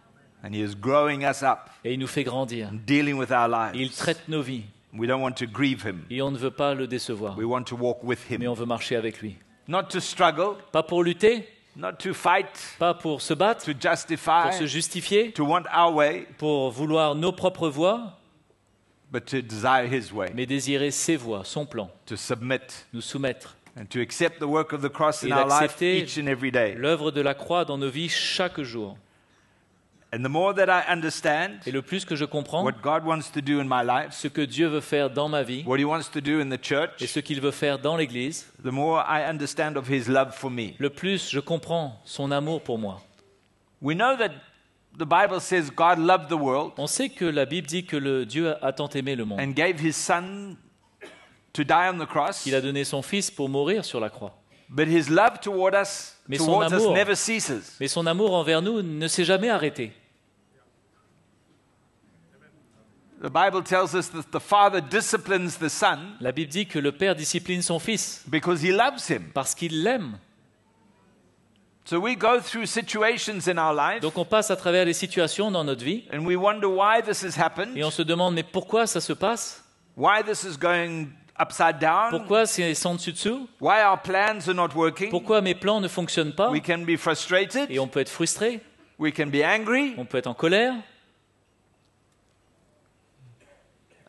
and he is growing us up et il nous fait grandir, and dealing with our et il lives. traite nos vies, We don't want to grieve him. et on ne veut pas le décevoir, We want to walk with mais him. on veut marcher avec lui. Not to struggle, Pas pour lutter, not to fight, pas pour se battre, to pour justify, se justifier, to want our way, pour vouloir nos propres voies, but to desire his way, mais désirer ses voies, son plan, to submit nous soumettre. and to accept the work of the cross in Et our life d'accepter each and every day. l'œuvre de la croix dans nos vies chaque jour. And the more that I understand Et le plus que je comprends what God wants to do in my life, ce que Dieu veut faire dans ma vie what he wants to do in the et church, ce qu'il veut faire dans l'Église, the more I understand of his love for me. le plus je comprends son amour pour moi. We know that the Bible says God loved the world On sait que la Bible dit que Dieu a tant aimé le monde, and gave his son to die on the cross, qu'il a donné son Fils pour mourir sur la croix. but his love toward us, Mais son towards us amour- never ceases. Mais son amour envers nous ne s'est jamais arrêté. The Bible tells us that the Father disciplines the Son La Bible dit que le Père discipline son Fils because he loves him. parce qu'il l'aime. So we go through situations in our life Donc on passe à travers les situations dans notre vie and we wonder why this has happened, et on se demande mais pourquoi ça se passe? why this is going upside down, Pourquoi c'est sans dessus-dessous? why our plans are not working. Pourquoi mes plans ne fonctionnent pas? We can be frustrated, Et on peut être frustré, we can be angry, on peut être en colère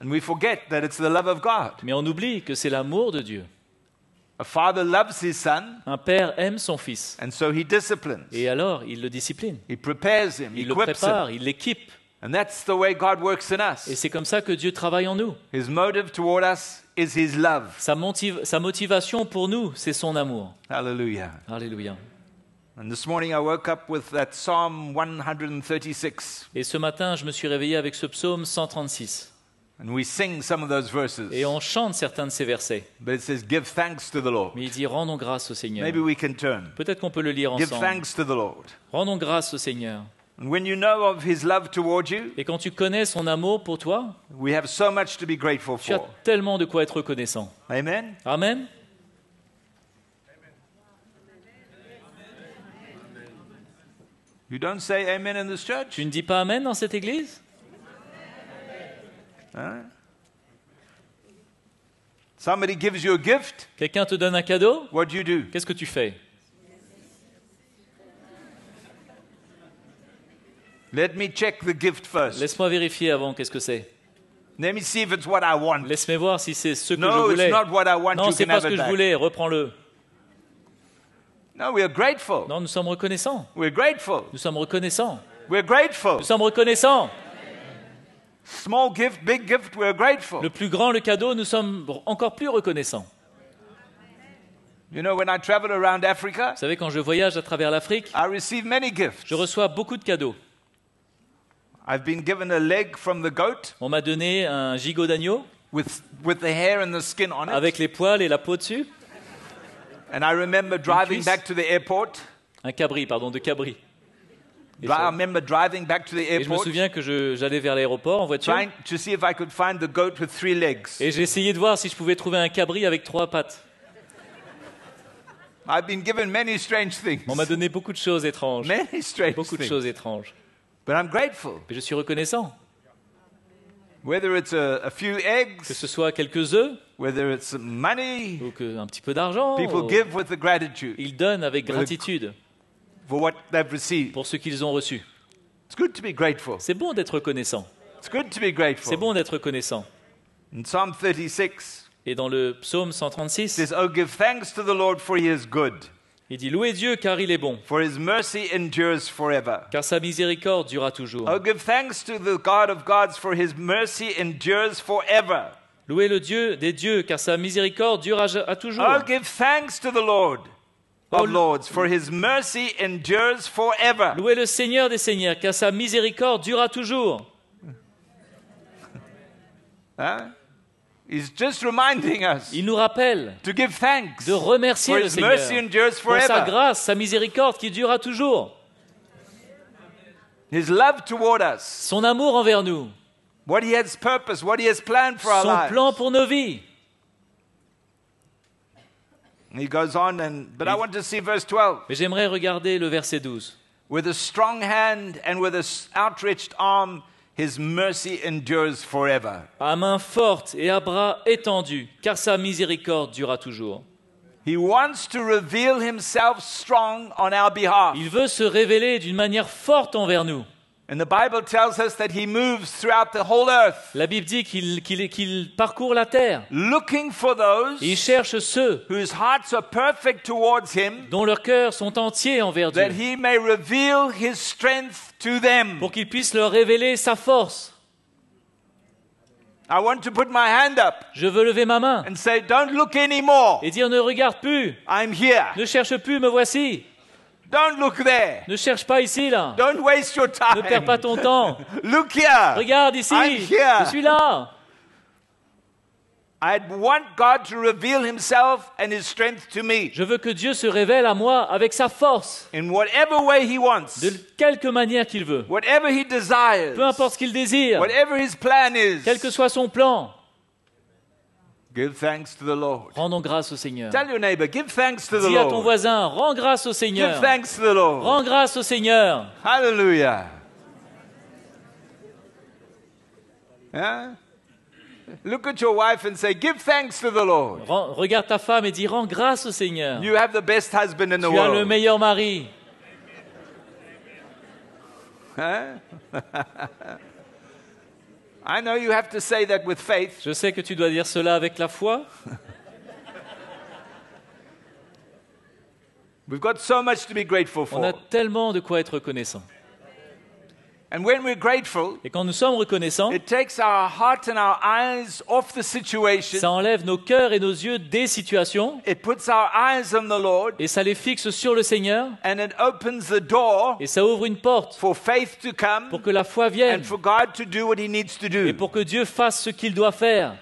and we forget that it's the love of God. mais on oublie que c'est l'amour de Dieu. A father loves his son, Un père aime son fils and so he disciplines. et alors il le discipline, He prepares him, he il le equips him. prépare, il l'équipe. And that's the way God works in Et us. c'est comme ça que Dieu travaille en nous. His motive toward us is his love. Sa motivation pour nous, c'est son amour. Hallelujah. Alléluia. And this morning I woke up with that Psalm 136. Et ce matin, je me suis réveillé avec ce psaume 136. And we sing some of those verses. Et on chante certains de ces versets. But it says, give thanks to the Lord. Mais il dit, rendons grâce au Seigneur. Maybe we can turn. Peut-être qu'on peut le lire Give ensemble. thanks to the Lord. Rendons grâce au Seigneur. And when you know of his love toward you, Et quand tu connais son amour pour toi, we have so much to be grateful tu as for. tellement de quoi être reconnaissant. Amen? Amen. You don't say amen in this church? Tu ne dis pas Amen dans cette église? Huh? Somebody gives you a gift, Quelqu'un te donne un cadeau? what do you do? Qu'est-ce que tu fais? Let me check the gift first. Laisse-moi vérifier avant qu'est-ce que c'est. Let me see if it's what I want. Laisse-moi voir si c'est ce que je No, voulais. it's not what I want. Non, You c'est can pas have ce que it je back. voulais. Reprends-le. No, we are grateful. Non, nous sommes reconnaissants. We're grateful. Nous sommes reconnaissants. We're grateful. Nous sommes reconnaissants. Small gift, big gift, we're grateful. Le plus grand, le cadeau, nous sommes encore plus reconnaissants. You know, when I travel around Africa, Vous savez, quand je voyage à travers l'Afrique, I receive many gifts. je reçois beaucoup de cadeaux. I've been given a leg from the goat On m'a donné un gigot d'agneau with the hair and the skin on it. avec les poils et la peau dessus. And I remember driving cuisse. back to the airport. Un cabri, pardon, de cabri. Et, I ça- remember driving back to the et je me airport, souviens que j'allais vers l'aéroport en voiture trying to see if I could find the goat with 3 legs. et j'ai essayé de voir si je pouvais trouver un cabri avec 3 pattes. I've been given many strange things. On m'a donné beaucoup de choses étranges. Many strange Beaucoup de things. choses étranges. But I'm grateful. Mais je suis reconnaissant. Whether it's a few Que eggs, ce soit quelques œufs whether it's some money, ou un petit peu d'argent, people give with the gratitude ils donnent avec gratitude for what they've received. pour ce qu'ils ont reçu. It's good to be grateful. C'est bon d'être reconnaissant. It's good to be grateful. C'est bon d'être reconnaissant. In Psalm 36, Et dans le psaume it 136, says, Oh, give thanks to the Lord for he is good, il dit « Louez Dieu car il est bon, for his mercy endures forever. car sa miséricorde durera toujours. Oh, give thanks to the God of gods, for his mercy endures forever. Louez le Dieu des dieux, car sa miséricorde dure à toujours. Oh, give thanks to the Lord Oh, of lords, for his mercy endures forever. Louez le Seigneur des seigneurs, car sa miséricorde durera toujours. Huh? He's just reminding us Il nous rappelle to give thanks, de remercier for le his Seigneur mercy endures pour sa forever. grâce, sa miséricorde qui durera toujours. His love toward us, Son amour envers nous, what he has purpose, what he has planned for our son lives. plan pour nos vies. And he goes on, but I want to see verse 12. Mais j'aimerais regarder le verset 12. With a strong hand and with an outstretched arm, his mercy endures forever. À main forte et à bras étendus, car sa miséricorde durera toujours. He wants to reveal himself strong on our behalf. Il veut se révéler d'une manière forte envers nous. And the Bible tells us that he moves throughout the whole earth, La Bible dit qu'il parcourt la terre. looking for those Et il cherche ceux whose hearts are perfect towards him, dont leurs cœurs sont entiers envers Dieu, that he may reveal his strength to them. pour qu'il puisse leur révéler sa force. I want to put my hand up Je veux lever ma main and say, don't look anymore. et dire ne regarde plus, I'm here. ne cherche plus, me voici. Don't look there. Ne cherche pas ici, là. Don't waste your Ne perds pas time. ton temps. Look here. Regarde ici, I'm here. je suis là. I want God to reveal himself and his strength to me Je veux que Dieu se révèle à moi avec sa force, in whatever way he wants, de quelque manière qu'il veut. whatever he desires, Peu importe ce qu'il désire, whatever his plan is. quel que soit son plan. Give thanks to the Lord. Rendons grâce au Seigneur. Tell your neighbor, give thanks to the Dis à ton Lord. voisin, rends grâce au Give Seigneur. thanks to the Lord. Rends grâce au Seigneur. Hallelujah. Huh? Look at your wife and say, give thanks to the Lord. Regarde ta femme et dis, rends grâce au Seigneur. You have the best husband in the Tu as le world. meilleur mari. Huh? I know you have to say that with faith. Je sais que tu dois dire cela avec la foi. We've got so much to be grateful On a for. tellement de quoi être reconnaissant. And when we're grateful, Et quand nous sommes reconnaissants, it takes our heart and our eyes off the situation. ça enlève nos cœurs et nos yeux des situations It puts our eyes on the Lord, et ça les fixe sur le Seigneur and it opens the door et ça ouvre une porte for faith to come pour que la foi vienne and for God to do what He needs to et do. pour que Dieu fasse ce qu'il doit faire.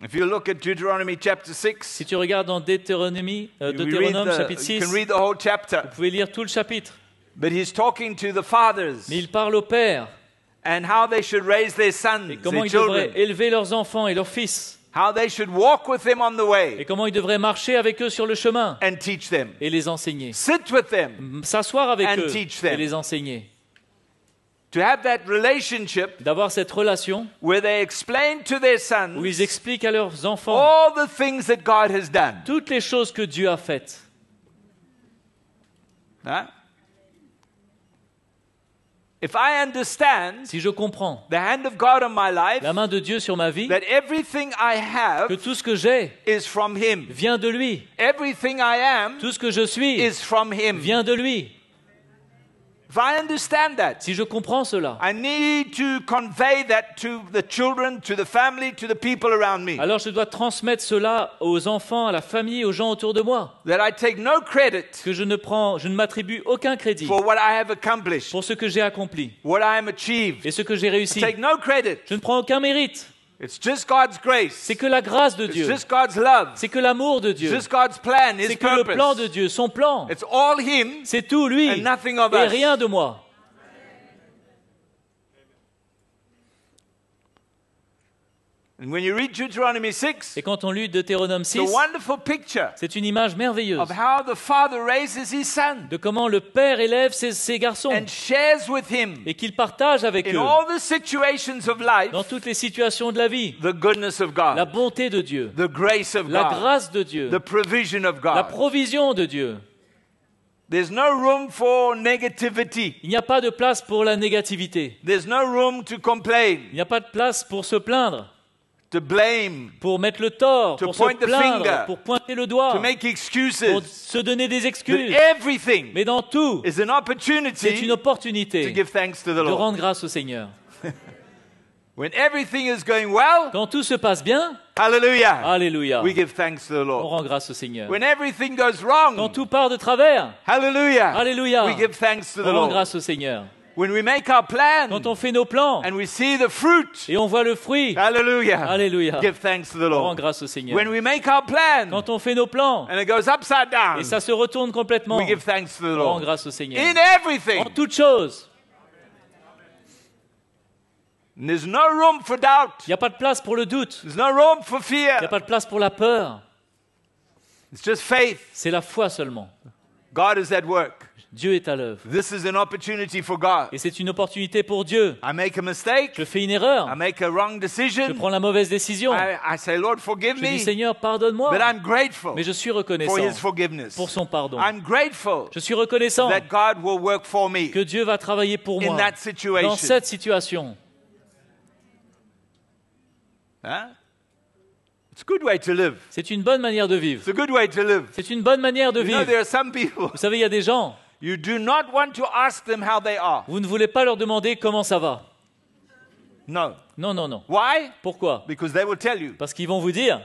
If you look at Deuteronomy chapter 6, Si tu regardes dans Deutéronome chapitre you 6, can read the whole chapter. vous pouvez lire tout le chapitre. But he's talking to the fathers Mais il parle aux pères and how they should raise their sons, et comment their ils devraient children, élever leurs enfants et leurs fils how they should walk with them on the et way comment ils devraient marcher avec eux sur le chemin and teach them. et les enseigner. Sit with them S'asseoir avec And eux teach them. et les enseigner. to have that relationship D'avoir cette relation where they explain to their où sons ils expliquent à leurs enfants all the things that God has done. toutes les choses que Dieu a faites. Huh? If I understand Si je comprends the hand of God on my life, la main de Dieu sur ma vie, that everything I que have tout ce que j'ai is from Him, vient de lui, everything I am tout ce que je suis is from Him. vient de lui. If I understand that, Si je comprends cela, I need to convey that to the children, to the family, to the people around me. alors je dois transmettre cela aux enfants, à la famille, aux gens autour de moi. That I take no credit Que je ne m'attribue aucun crédit for what I have accomplished, pour ce que j'ai accompli what I am achieved. et ce que j'ai réussi. Take no credit. Je ne prends aucun mérite. It's just God's grace. C'est que la grâce de It's Dieu. just God's love. C'est que l'amour de It's Dieu. just God's plan, His C'est que le plan de purpose. Dieu, son plan. It's all Him C'est tout lui and nothing of et us. rien de moi. And when you read Deuteronomy 6, Et quand on lit Deutéronome it's a 6, wonderful picture c'est une image merveilleuse of how the Father raises His Son de comment le Père élève ses garçons and shares with Him et qu'il partage avec in eux all the situations of life dans toutes les situations de la vie the goodness of la God, bonté de Dieu, the grace of la God, grâce de Dieu, the provision of la God. provision de Dieu. There's no room for negativity. Il n'y a pas de place pour la négativité. There's no room to complain, Il n'y a pas de place pour se plaindre, to blame, pour mettre le tort, To pour point se the plaindre, finger, pour pointer le doigt, to make pour excuses. se donner des That excuses. everything Mais dans tout, is an c'est opportunity une to opportunité give thanks to the de Lord. rendre grâce au Seigneur. When everything is going well, Quand tout se passe bien, hallelujah, alléluia, we give thanks to the on Lord. rend grâce au Seigneur. When everything goes Quand wrong, tout part de travers, hallelujah, alléluia, we give thanks to the on rend Lord. grâce au Seigneur. When we make our plan Quand on fait nos plans and we see the fruit, et on voit le fruit, hallelujah, alléluia, give thanks to the on rend Lord. grâce au Seigneur. When we make our plan Quand on fait nos plans and it goes upside down, et ça se retourne complètement, we give thanks to the on rend Lord. grâce au Seigneur. In everything, En toutes choses, and there's no room for doubt. il n'y a pas de place pour le doute, There's no room for il n'y a fear. pas de place pour la peur. It's just faith. C'est la foi seulement. God is at work. Dieu est à l'œuvre. This is an opportunity for God. Et c'est une opportunité pour Dieu. I make a mistake. Je fais une erreur, I make a wrong je decision. prends la mauvaise décision. I say, Lord, forgive Je dis, me. Seigneur, pardonne-moi. But I'm grateful Mais je suis for reconnaissant His forgiveness. pour son pardon. I'm grateful Je suis reconnaissant that God will work for me que Dieu va travailler pour in moi that dans situation. cette situation. Huh? It's a good way to live. C'est une bonne manière de vivre. It's a good way to live. C'est une bonne manière de You know, vivre. there are some people, Vous savez, il y a des gens, you do not want to ask them how they are. vous ne voulez pas leur demander comment ça va. No. Non, non, non. Why? Pourquoi? Because they will tell you. Parce qu'ils vont vous dire,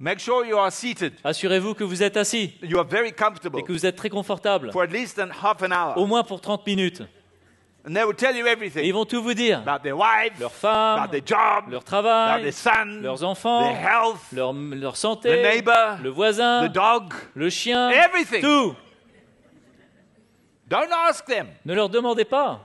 Make sure you are seated. assurez-vous que vous êtes assis You are very comfortable et que vous êtes très confortable, for at least half an hour. au moins pour 30 minutes. And they will tell you Et everything ils vont tout vous dire. about their wives, Leur about femme, their job, leur about travail, their son, leurs enfants, their health, leur the santé, neighbor, le voisin, the dog. le chien, Everything. tout. Don't ask them. Ne leur demandez pas.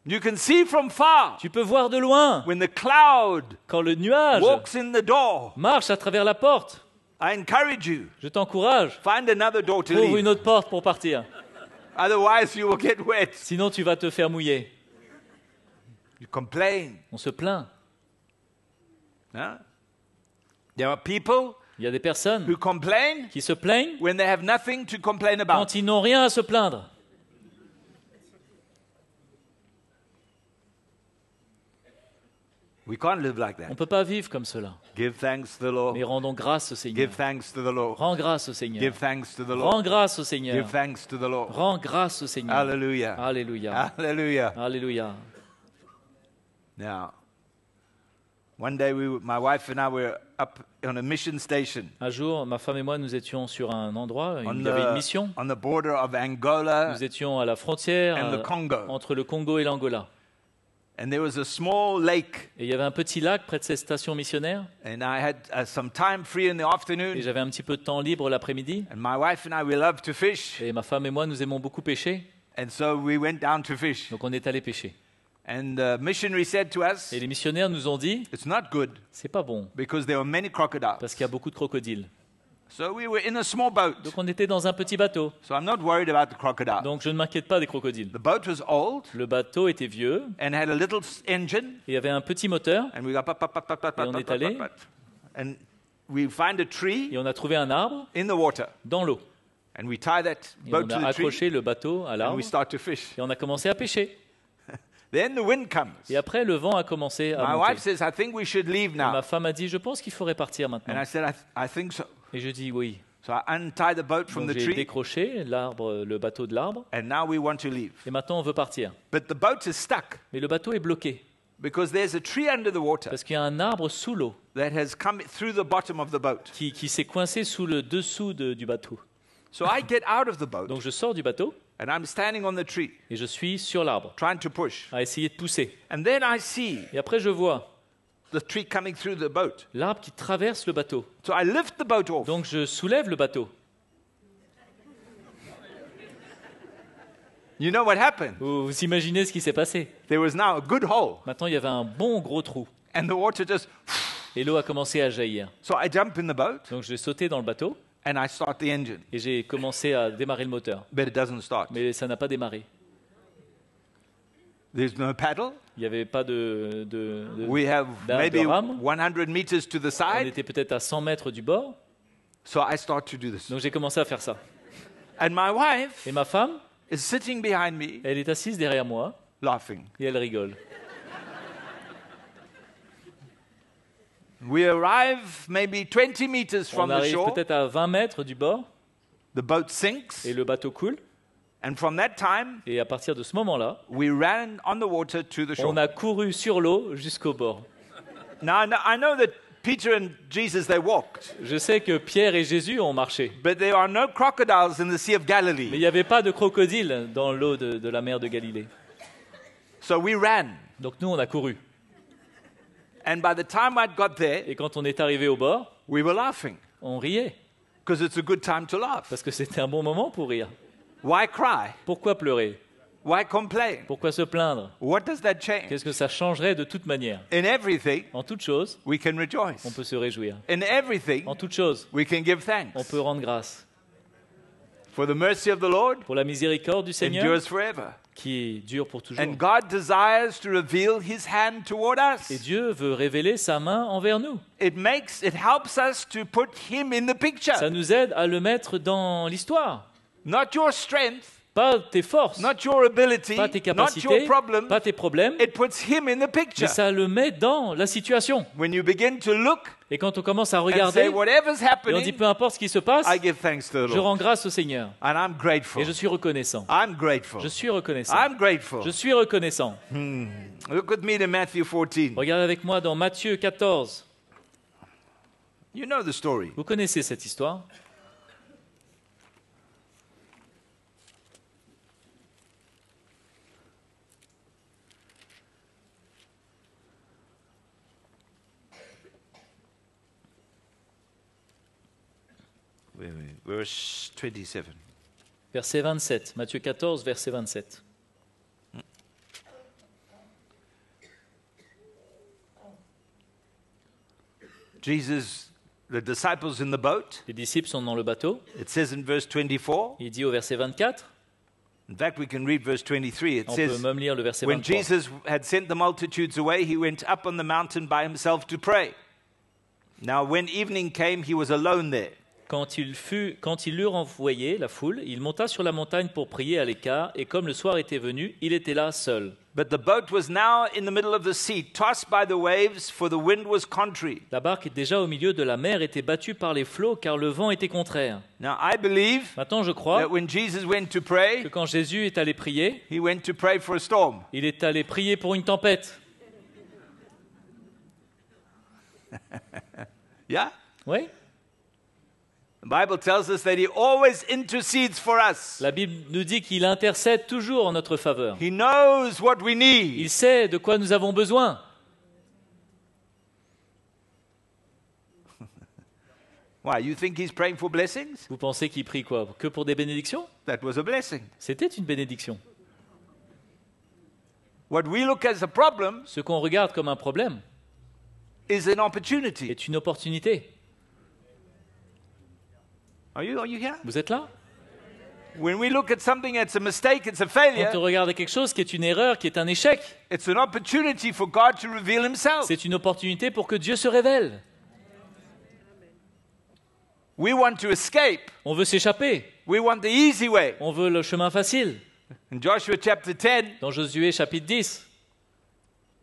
You can see from far Tu peux voir de loin when the cloud quand le nuage walks in the door. marche à travers la porte. I encourage you, Je t'encourage. find another door to Trouve leave. une autre porte pour partir. Otherwise, you will get wet. Sinon, tu vas te faire mouiller. You complain. On se plaint. Huh? There are people Il y a des personnes who complain qui se plaignent when they have nothing to complain about. quand ils n'ont rien à se plaindre. We can't live like On ne that. peut pas vivre comme cela. Give thanks to the Lord. Mais rendons grâce au Seigneur. Give thanks to the Lord. Rends grâce au Seigneur. Give thanks to the Rends Lord. grâce au Give Seigneur. thanks to the Lord. Rends grâce au Seigneur. Hallelujah. Alléluia. Hallelujah. Alléluia. Now, one day my wife and I were up on a mission station Un jour, ma femme et moi, nous étions sur un endroit, on il y avait une mission. on the border of Angola, Nous étions à la frontière and the Congo. entre le Congo et l'Angola. and there was a small lake, Et il y avait un petit lac près de cette station missionnaire. and I had some time free in the Et afternoon, j'avais un petit peu de temps libre l'après-midi. and my wife and I, we love to fish, Et ma femme et moi, nous aimons beaucoup pêcher. and so we went down to fish. Donc on est allé pêcher. And the missionary said to us, Et les missionnaires nous ont dit, it's not good c'est pas bon, because there were many crocodiles. parce qu'il y a beaucoup de crocodiles. So we were in a small boat. Donc on était dans un petit bateau. So I'm not worried about the crocodile. Donc je ne m'inquiète pas des crocodiles. The boat was old Le bateau était vieux, and had a little engine. et il y avait un petit moteur, And we got Et on est allé. and we find a tree et on a trouvé un arbre in the water, dans l'eau. and we tie that Et boat on to a the tree, accroché le bateau à and l'arbre, we start to fish. et on a commencé à pêcher. Then the wind comes. Et après, le vent a commencé à My monter. wife says, "I think we should leave Et ma now." femme a dit, je pense qu'il faudrait partir And maintenant. I said, "I think so." Et je dis oui. So I untie the boat from Donc the j'ai tree, décroché l'arbre, le bateau de l'arbre, and now we want to leave. et maintenant on veut partir. But the boat is stuck Mais le bateau est bloqué, because there's a tree under the water parce qu'il y a un arbre sous l'eau that has come through the bottom of the boat. qui s'est coincé sous le dessous du bateau. So I get out of the boat, Donc je sors du bateau, and I'm standing on the tree, et je suis sur l'arbre, trying to push. à essayer de pousser. And then I see Et après je vois the tree coming through the boat. l'arbre qui traverse le bateau. So I lift the boat off. Donc je soulève le bateau. You know what happened? Vous imaginez ce qui s'est passé. There was now a good hole, Maintenant il y avait un bon gros trou, and the water just. et l'eau a commencé à jaillir. So I jump in the boat, Donc j'ai sauté dans le bateau, and I start the engine, et j'ai commencé à démarrer le moteur. but it doesn't start. Mais ça n'a pas démarré. There's no paddle. Il n'y avait pas de We have de maybe rame. 100 meters to the On side. était peut-être à 100 mètres du bord. So I start to do this. Donc j'ai commencé à faire ça. And my wife Et ma femme, is sitting behind me, elle est assise derrière moi laughing. et elle rigole. We arrive maybe 20 meters On from the arrive shore. peut-être à 20 mètres du bord The boat sinks. et le bateau coule. And from that time, Et à partir de ce moment-là, we ran on the water to the shore. on a couru sur l'eau jusqu'au bord. Now, I know that Peter and Jesus, they walked. Je sais que Pierre et Jésus ont marché. But there are no crocodiles in the Sea of Mais il Galilee. n'y avait pas de crocodile dans l'eau de la mer de Galilée. So we ran. Donc nous, on a couru. And by the time I'd got there, Et quand on est arrivé au bord, we were laughing on riait. because it's a good time to laugh. Parce que c'était un bon moment pour rire. Why cry? Pourquoi pleurer? Why complain? Pourquoi se plaindre? What does that change? Qu'est-ce que ça changerait de toute manière? In everything, En toute chose, we can rejoice. on peut se réjouir. In everything, En toute chose, we can give on thanks. peut rendre grâce. For the mercy of the Lord Pour la miséricorde du Seigneur, endures forever. qui dure pour toujours. And God desires to reveal his hand toward Et us. Dieu veut révéler sa main envers nous. It helps us to put him in the Ça picture. nous aide à le mettre dans l'histoire. Not your strength, Pas tes forces, not your ability, pas tes not your capacités, problem. pas tes problèmes, It puts him in the mais picture. ça le met dans la situation. When you begin to look Et quand on commence à and say, regarder, whatever's et on dit happening, peu importe ce qui se passe, I give thanks to the je Lord. rends grâce au Seigneur. And I'm grateful. Et je suis reconnaissant. I'm grateful. Je suis reconnaissant. I'm grateful. Je suis reconnaissant. Look with me to Matthew 14. Regardez avec moi dans Matthieu 14. You know the story. Vous connaissez cette histoire? Wait, verse 27. Verset 27. Matthieu 14, verset 27. the disciples in the boat. Les disciples sont dans le bateau. It says in verse 24. Il dit au verset 24, In fact, we can read verse 23. It on peut says, même lire le verset when 23. Jesus had sent the multitudes away, he went up on the mountain by himself to pray. Now, when evening came, he was alone there. Quand il eut renvoyé la foule, il monta sur la montagne pour prier à l'écart, et comme le soir était venu, il était là seul. But the boat was now in the middle of the sea, tossed by the waves, for the wind was contrary. La barque, déjà au milieu de la mer, était battue par les flots, car le vent était contraire. Now, I believe Maintenant, je crois that when Jesus went to que pray, quand Jésus est allé prier, he went to pray for a storm. il est allé prier pour une tempête. Yeah? Oui? The Bible tells us that he always intercedes for us. La Bible nous dit qu'il intercède toujours en notre faveur. He knows what we need. Il sait de quoi nous avons besoin. Why? You think he's praying for blessings? Vous pensez qu'il prie quoi? Que pour des bénédictions? That was a blessing. C'était une bénédiction. What we look as a problem Ce qu'on regarde comme un problème is an opportunity. est une opportunité. Are you here? Vous êtes là? When we look at something that's a mistake, it's a Quand failure, on regarde quelque chose qui est une erreur, qui est un échec, it's an opportunity for God to reveal himself. c'est une opportunité pour que Dieu se révèle. We want to escape. On veut s'échapper. We want the easy way. On veut le chemin facile. In Joshua chapter 10, Dans Josué chapitre 10,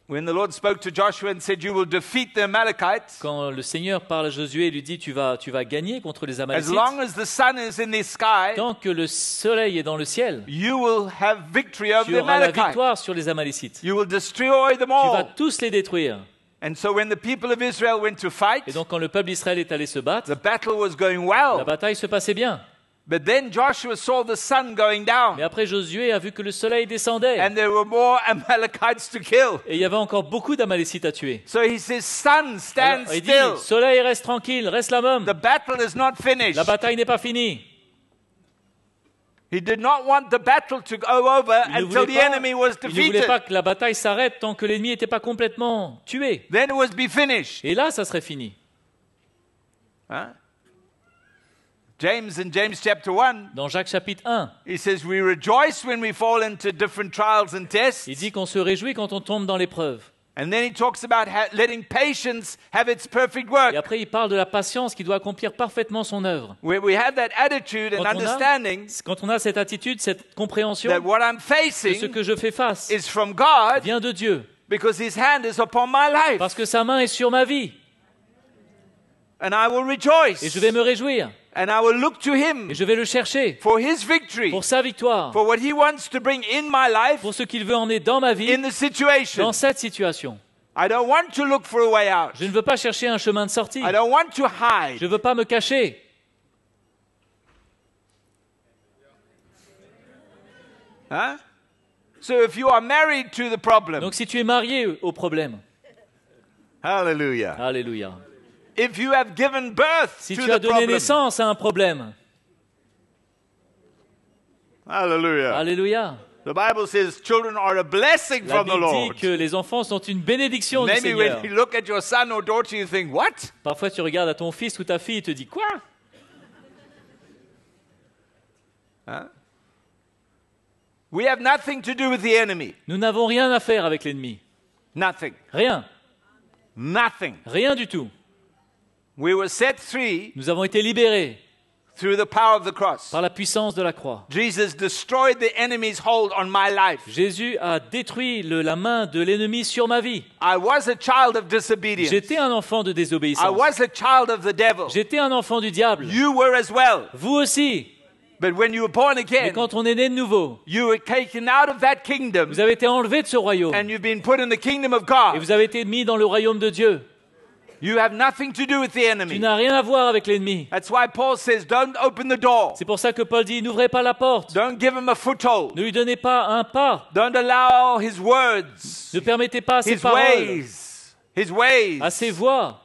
when the Lord spoke to Joshua and said, "You will defeat the Amalekites quand le Seigneur parle à Josué et lui dit tu vas gagner contre les as Amalécites, long as the sun is in the sky. tant que le soleil est dans le ciel, You will have victory over tu the auras la Amalekites. victoire sur les Amalécites. You will destroy them Tu vas all." tous les détruire. And so when the people of Israel went to fight, Et donc quand le peuple d'Israël est allé se battre, the battle was going la well. bataille se passait bien. But then Joshua saw the sun going down, Mais après Josué a vu que le soleil descendait. and there were more Amalekites to kill. Et il y avait encore beaucoup d'Amalécites à tuer. So he says, "Sun, stand Alors, il dit, still. soleil reste tranquille, reste la même. The battle is not finished." La bataille n'est pas finie. He did not want the battle to go over Il ne until voulait the pas- enemy was il ne voulait defeated. pas que la bataille s'arrête tant que l'ennemi n'était pas complètement tué. Then it was be finished. Et là, ça serait fini. Huh? James in James chapter 1, Dans Jacques chapitre 1, he says, "We rejoice when we fall into different trials and tests." il dit qu'on se réjouit quand on tombe dans l'épreuve. And then he talks about letting patience have its perfect work. Et après, il parle de la patience qui doit accomplir parfaitement son œuvre. Where we have that attitude and Quand on a- understanding Quand on a cette attitude, cette compréhension that what I'm de ce facing que je fais face is from God vient de Dieu, because his hand is upon my life. parce que sa main est sur ma vie. And I will Et rejoice. je vais me réjouir. And I will look to him Et je vais le chercher for his victory, pour sa victoire, for what he wants to bring in my life, pour ce qu'il veut emmener dans ma vie, in the situation. dans cette situation. I don't want to look for a way out. Je ne veux pas chercher un chemin de sortie. I don't want to hide. Je ne veux pas me cacher. Huh? So if you are married to the problem, Donc si tu es marié au problème, hallelujah. alléluia. If you have given birth Si to tu as the donné problem, naissance à un problème, hallelujah. alléluia. The Bible says children are a blessing La from the Bible Lord. dit que les enfants sont une bénédiction du Maybe Seigneur. when you look at your son or daughter, you think, what? Parfois tu regardes à ton fils ou ta fille et te dis quoi? Huh? We have nothing to do with the enemy. Nous n'avons rien à faire avec l'ennemi. Nothing. Rien. Nothing. Rien du tout. We were set free Nous avons été libérés through the power of the cross. par la puissance de la croix. Jesus destroyed the enemy's hold on my life. Jésus a détruit la main de l'ennemi sur ma vie. I was a child of disobedience. J'étais un enfant de I désobéissance. was a child of the devil. J'étais un enfant du diable. You were as well. Vous aussi. But when you were born Mais again, quand on est né de nouveau, you were taken out of that kingdom vous avez été enlevé de ce royaume and you've been put in the kingdom of et God. vous avez été mis dans le royaume de Dieu. You have nothing to do with the Tu enemy. n'as rien à voir avec l'ennemi. That's why Paul says, don't open the door. C'est pour ça que Paul dit, n'ouvrez pas la porte. Don't give him a foothold. Ne lui donnez pas un pas. Don't allow his words, Ne permettez pas à ses his paroles, ways à ses voix,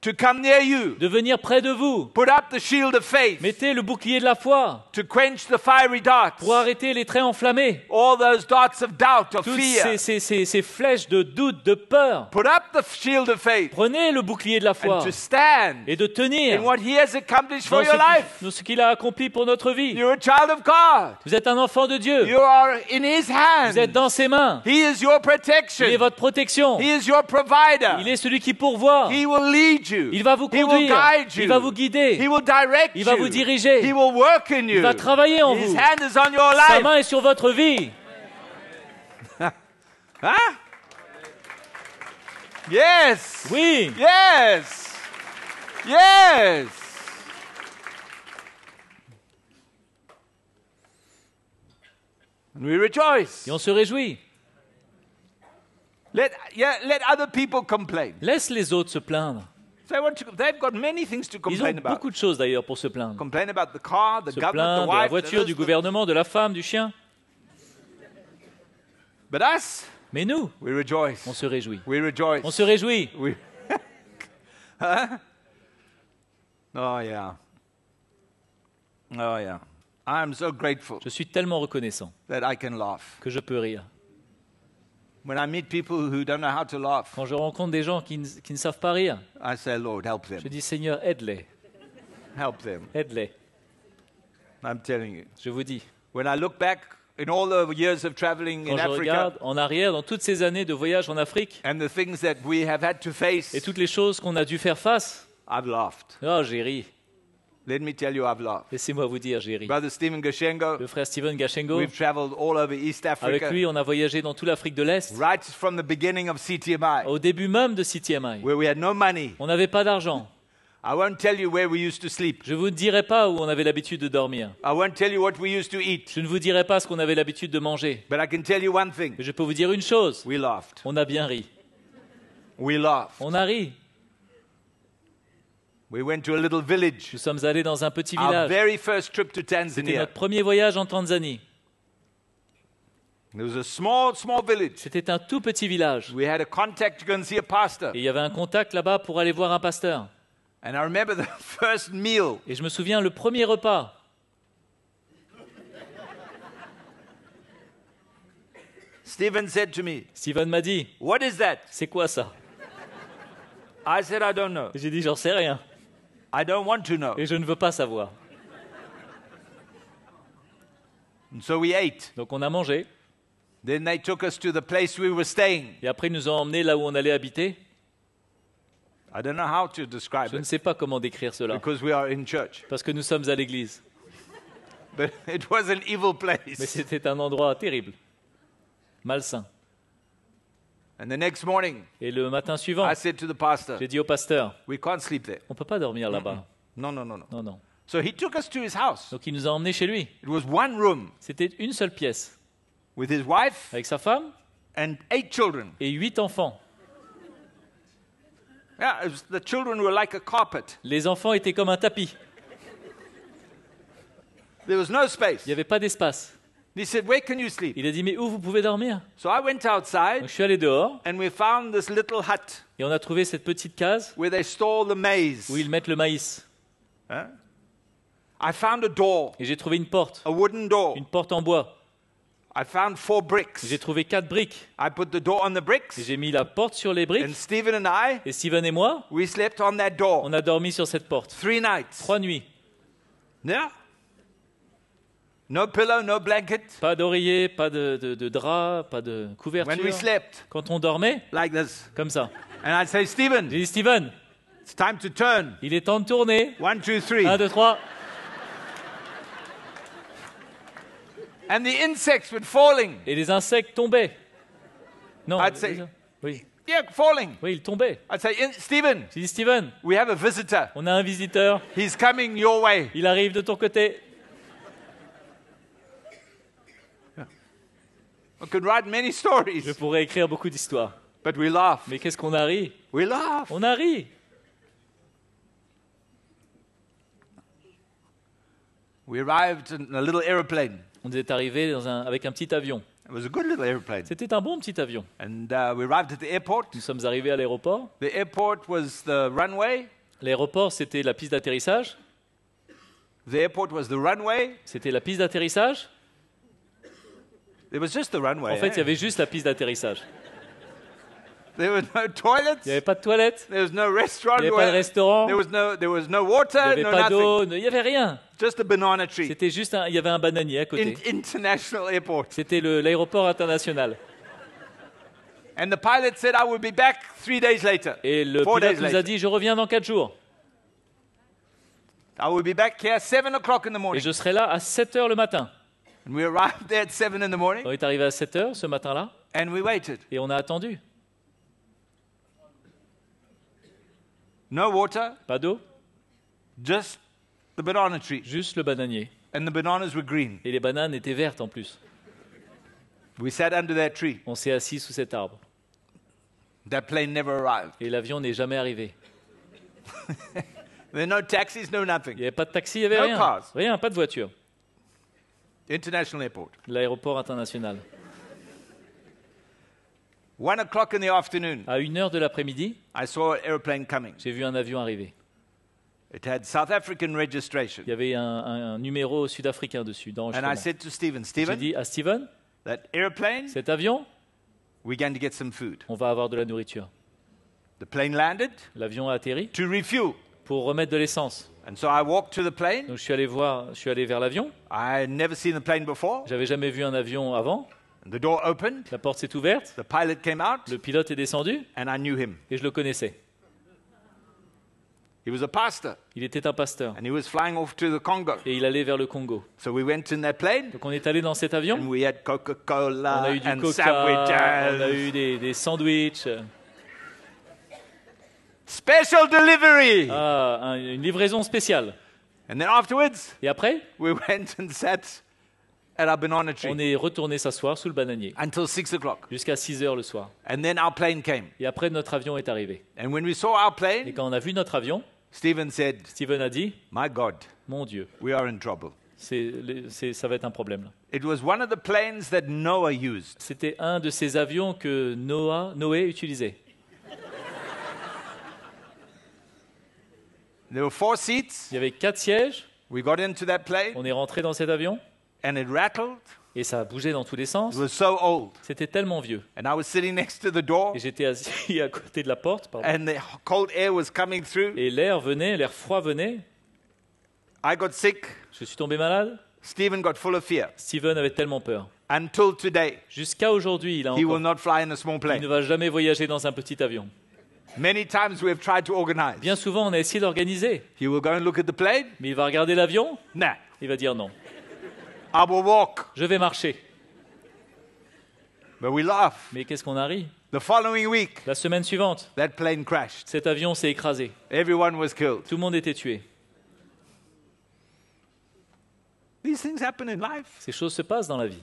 to come near you. de venir près de vous. Put up the shield of faith Mettez le bouclier de la foi to quench the fiery darts. pour arrêter les traits enflammés. All those darts of doubt, of Toutes fear. ces flèches de doute, de peur. Put up the shield of faith Prenez le bouclier de la foi and to stand et de in tenir what He has accomplished for dans your life. ce qu'il a accompli pour notre vie. You're a child of God. Vous êtes un enfant de Dieu. You are in His Vous êtes hands. dans ses mains. He is your Il est protection. votre protection. He is your provider. Il est celui qui pourvoit. He will lead you. Il va vous He will conduire. guide you. Il va vous He guider. will direct Il va vous you. diriger. He will work in you. Il va travailler en His vous. hand is on your Sa life. main est sur votre vie. Huh? Yes. Oui. Yes. Yes. And we rejoice. Et on se réjouit. Let other people complain. Laisse les autres se plaindre. They've got many things to Ils ont complain about. beaucoup de choses d'ailleurs pour se plaindre. Complain about the car, the Se government, plaindre the de la wife, the voiture, du husband. gouvernement, de la femme, du chien. But us, Mais nous, we rejoice. on se réjouit. We rejoice. On se réjouit. We huh? Oh yeah. Oh yeah. I'm so grateful Je suis tellement reconnaissant that I can laugh. que je peux rire. When I meet people who don't know how to laugh, Quand je rencontre des gens qui ne savent pas rire, I say, Lord, help je them. dis Seigneur, aide-les, Help them. aide-les. I'm telling you. Je vous dis, When I look back in all the years of traveling quand in je Africa regarde en arrière dans toutes ces années de voyage en Afrique and the things that we have had to face, et toutes les choses qu'on a dû faire face, I've laughed. oh j'ai ri. Let me tell you, I've laughed. Laissez-moi vous dire, j'ai ri. Brother Stephen Gashengo, Le frère Steven Gachengo, we've traveled all over East avec Africa, lui on a voyagé dans toute l'Afrique de l'Est, right from the beginning of CTMI, au début même de CTMI. where we had no money. On n'avait pas d'argent. I won't tell you where we used to sleep. Je ne vous dirai pas où on avait l'habitude de dormir. I won't tell you what we used to eat. Je ne vous dirai pas ce qu'on avait l'habitude de manger. But I can tell you one thing. Mais je peux vous dire une chose, We laughed. on a bien ri. We laughed. On a ri. We went to a little village. Nous sommes allés dans un petit Our village. very first trip to C'était Tanzania. notre premier voyage en Tanzanie. It was a small village. C'était un tout petit village. We had a contact to go and see a pastor. Et il y avait un contact là-bas pour aller voir un pasteur. And I remember the first meal. Et je me souviens, le premier repas, Stephen said to me, Steven m'a dit, "What is that?" c'est quoi ça? I said, "I don't know. Et j'ai dit, j'en sais rien. I don't want to know." Et je ne veux pas savoir. And so we ate. Donc on a mangé. Then they took us to the place we were staying. Et après, ils nous ont emmenés là où on allait habiter. I don't know how to describe Je ne it sais pas comment décrire cela. because we are in church. Parce que nous sommes à l'église. But it was an evil Mais place. c'était un endroit terrible. Malsain. And the next morning, Et le matin suivant, I said to the pastor, j'ai dit au pasteur, "We can't sleep there." on ne peut pas dormir là-bas. No, no, no, no. Non, non. So he took us to his house. Donc il nous a emmenés chez lui. It was one room C'était une seule pièce, with his wife avec sa femme and 8 children. et 8 enfants. Yeah, the children were like a carpet. Les enfants étaient comme un tapis. There was no space. Il n'y avait pas d'espace. He said, "Where can you sleep?" Il a dit, mais où vous pouvez dormir? So I went outside Donc je suis allé dehors and we found this little hut et on a trouvé cette petite case where they store the maize. où ils mettent le maïs. Huh? I found a door, Et j'ai trouvé une porte a wooden door. en bois. I found 4 bricks. J'ai trouvé 4 briques. I put the door on the Et bricks, j'ai mis la porte sur les and briques. Stephen and I, Et Steven et moi, we slept on that door on a dormi sur cette porte. 3 nights. 3 nuits. Yeah. No pillow, no blanket. Pas d'oreiller, pas de drap, pas de When couverture. we slept Quand on dormait, like this, comme ça. and I'd say, "Stephen, J'ai dit, Steven, it's time to turn. il est temps de tourner. 1, 2, 3." 1, 2, 3. And the insects were falling. Et les insectes tombaient. Non. I'd say- Oui. Yeah, falling. Oui, ils tombaient. I'd say, "Stephen, J'ai dit, Steven, we have a visitor. on a un visiteur. He's coming your way." Il arrive de ton côté. I could write many stories, Je pourrais écrire beaucoup d'histoires. but we laugh. Mais qu'est-ce qu'on a ri? We laugh. On a ri. We arrived in a little airplane. On est arrivé avec un petit avion. It was a good little airplane. C'était un bon petit avion. And we arrived at the airport. Nous sommes arrivés à l'aéroport. The airport was the runway. L'aéroport, c'était la piste d'atterrissage. The airport was the runway. C'était la piste d'atterrissage. It was just the runway. En fait, il y avait juste la piste d'atterrissage. There were no toilets. Il n'y avait pas de toilettes. There was no restaurant. Il n'y avait pas de restaurant. There was no Il water. n'y avait No pas nothing. d'eau. Il n'y avait rien. Just a banana tree. C'était juste il y avait un bananier à côté. International airport. C'était l'aéroport international. And the pilot said, I will be back 3 days later. Et le 4 days pilote nous a later. dit, je reviens dans 4 jours. I will be back here 7 o'clock in the Et morning. je serai là à 7 heures le matin. And we arrived there at 7 in the morning. On est arrivé à 7 heures ce matin-là And we waited. et on a attendu. No water, Pas d'eau, just the banana tree. juste le bananier. And the bananas were green. Et les bananes étaient vertes en plus. We sat under that tree. On s'est assis sous cet arbre. That plane never arrived. Et l'avion n'est jamais arrivé. There were no taxis, no Il nothing. n'y avait pas de taxi, il n'y avait No rien. cars. Rien, pas de voiture. International airport. L'aéroport international. 1 o'clock in the afternoon, À 1 heure de l'après-midi, I saw an airplane coming. j'ai vu un avion arriver. It had South African registration. Il y avait un numéro sud-africain dessus, And I d'enregistrement. said to Stephen, J'ai Stephen, dit à Steven, that airplane, cet avion, we're going to get some food. on va avoir de la nourriture. The plane landed L'avion a atterri to refuel. pour remettre de l'essence. And so I walked to the plane. Donc je suis allé vers l'avion. I had never seen the plane before. J'avais jamais vu un avion avant. And the door opened. La porte s'est ouverte. The pilot came out, Le pilote est descendu and I knew him. et je le connaissais. He was a pastor, Il était un pasteur and he was flying off to the Congo. et il allait vers le Congo. So we went in that plane, Donc on est allé dans cet avion. and we had On Coca-Cola a eu du and coca, on a sandwiches. eu des sandwichs. Special delivery. Une livraison spéciale. And then afterwards, Et après, we went and sat at our banana on tree est retourné s'asseoir sous le bananier until 6 o'clock. jusqu'à 6 heures le soir. And then our plane came. Et après, notre avion est arrivé. And when we saw our Et plane, quand on a vu notre avion, Stephen said, Steven a dit, My God, mon Dieu, we are in trouble. ça va être un problème là. It was one of the planes that Noah used. C'était un de ces avions que Noé utilisait. There were 4 seats. Il y avait 4 sièges. We got into that plane, On est rentré dans cet avion and it rattled. et ça bougeait dans tous les sens. It was so old. C'était tellement vieux. And I was sitting next to the door, Et j'étais assis à côté de la porte, pardon. and the cold air was coming through. Et l'air froid venait. I got sick. Je suis tombé malade. Stephen got full of fear. Steven avait tellement peur. Until today, Jusqu'à aujourd'hui, he will il not fly in a small ne plane. va jamais voyager dans un petit avion. Many times we have tried to organize. Bien souvent, on a essayé d'organiser. He will go and look at the plane. Mais il va regarder l'avion, Nah, il va dire non. I will walk. Je vais marcher. But we laugh. Mais qu'est-ce qu'on a ri? The following week, La semaine suivante, that plane crashed. cet avion s'est écrasé. Everyone was killed. Tout le monde était tué. These things happen in life. Ces choses se passent dans la vie.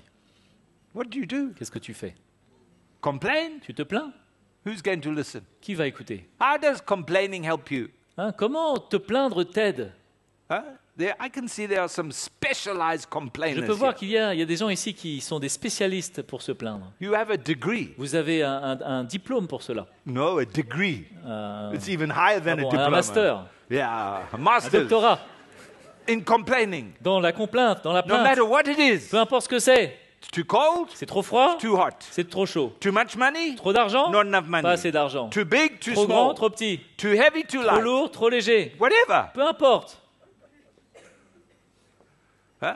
What do you do? Qu'est-ce que tu fais? Complain? Tu te plains? Who's going to listen? Qui va écouter? How does complaining help you? Hein, comment te plaindre t'aide? Huh? I can see there are some specialized Je complainers. peux voir here. qu'il y a des gens ici qui sont des spécialistes pour se plaindre. You have a degree. Vous avez un diplôme pour cela. No, a degree. Un It's even higher than a un diploma. master, Yeah, a un master's doctorat. in complaining. Dans la complainte, dans la No plainte. matter what it is. Peu importe ce que c'est. It's too cold, C'est trop froid, too hot. c'est trop chaud. Too much money, Trop d'argent, not enough money. pas assez d'argent. Too big, too Trop grand, small. trop petit. Too heavy, too Trop light. lourd, trop léger. Whatever. Peu importe. Huh?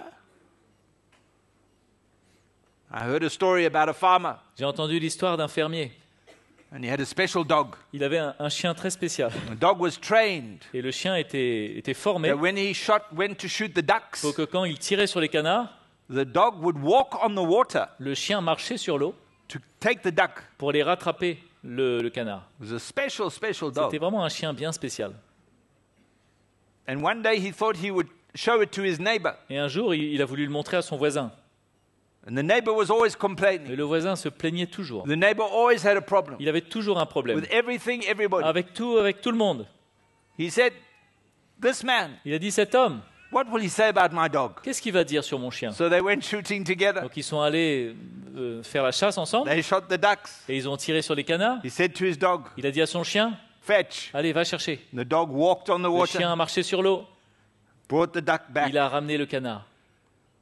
I heard a story about a farmer, J'ai entendu l'histoire d'un fermier. and he had a special dog. Il avait un chien très spécial. The dog was trained Et le chien était formé that when he went to shoot the ducks, pour que quand il tirait sur les canards, the dog would walk on the water le chien marchait sur l'eau to take the duck. pour aller rattraper le canard. It was a special C'était dog. vraiment un chien bien spécial. And one day he thought he would show it to his neighbor. Et un jour, il a voulu le montrer à son voisin. And the neighbor was always Et complaining. le voisin se plaignait toujours. The neighbor always had a problem Il avait toujours un problème. with everything, everybody. Avec tout le monde. He said, this man, Il a dit, cet homme, What will he say about my dog? Qu'est-ce qu'il va dire sur mon chien? So they went shooting together. Donc ils sont allés faire la chasse ensemble They shot the ducks. et ils ont tiré sur les canards. He said to his dog, Il a dit à son chien, fetch. allez, va chercher. The dog walked on the Le water, chien a marché sur l'eau, brought the duck back. il a ramené le canard.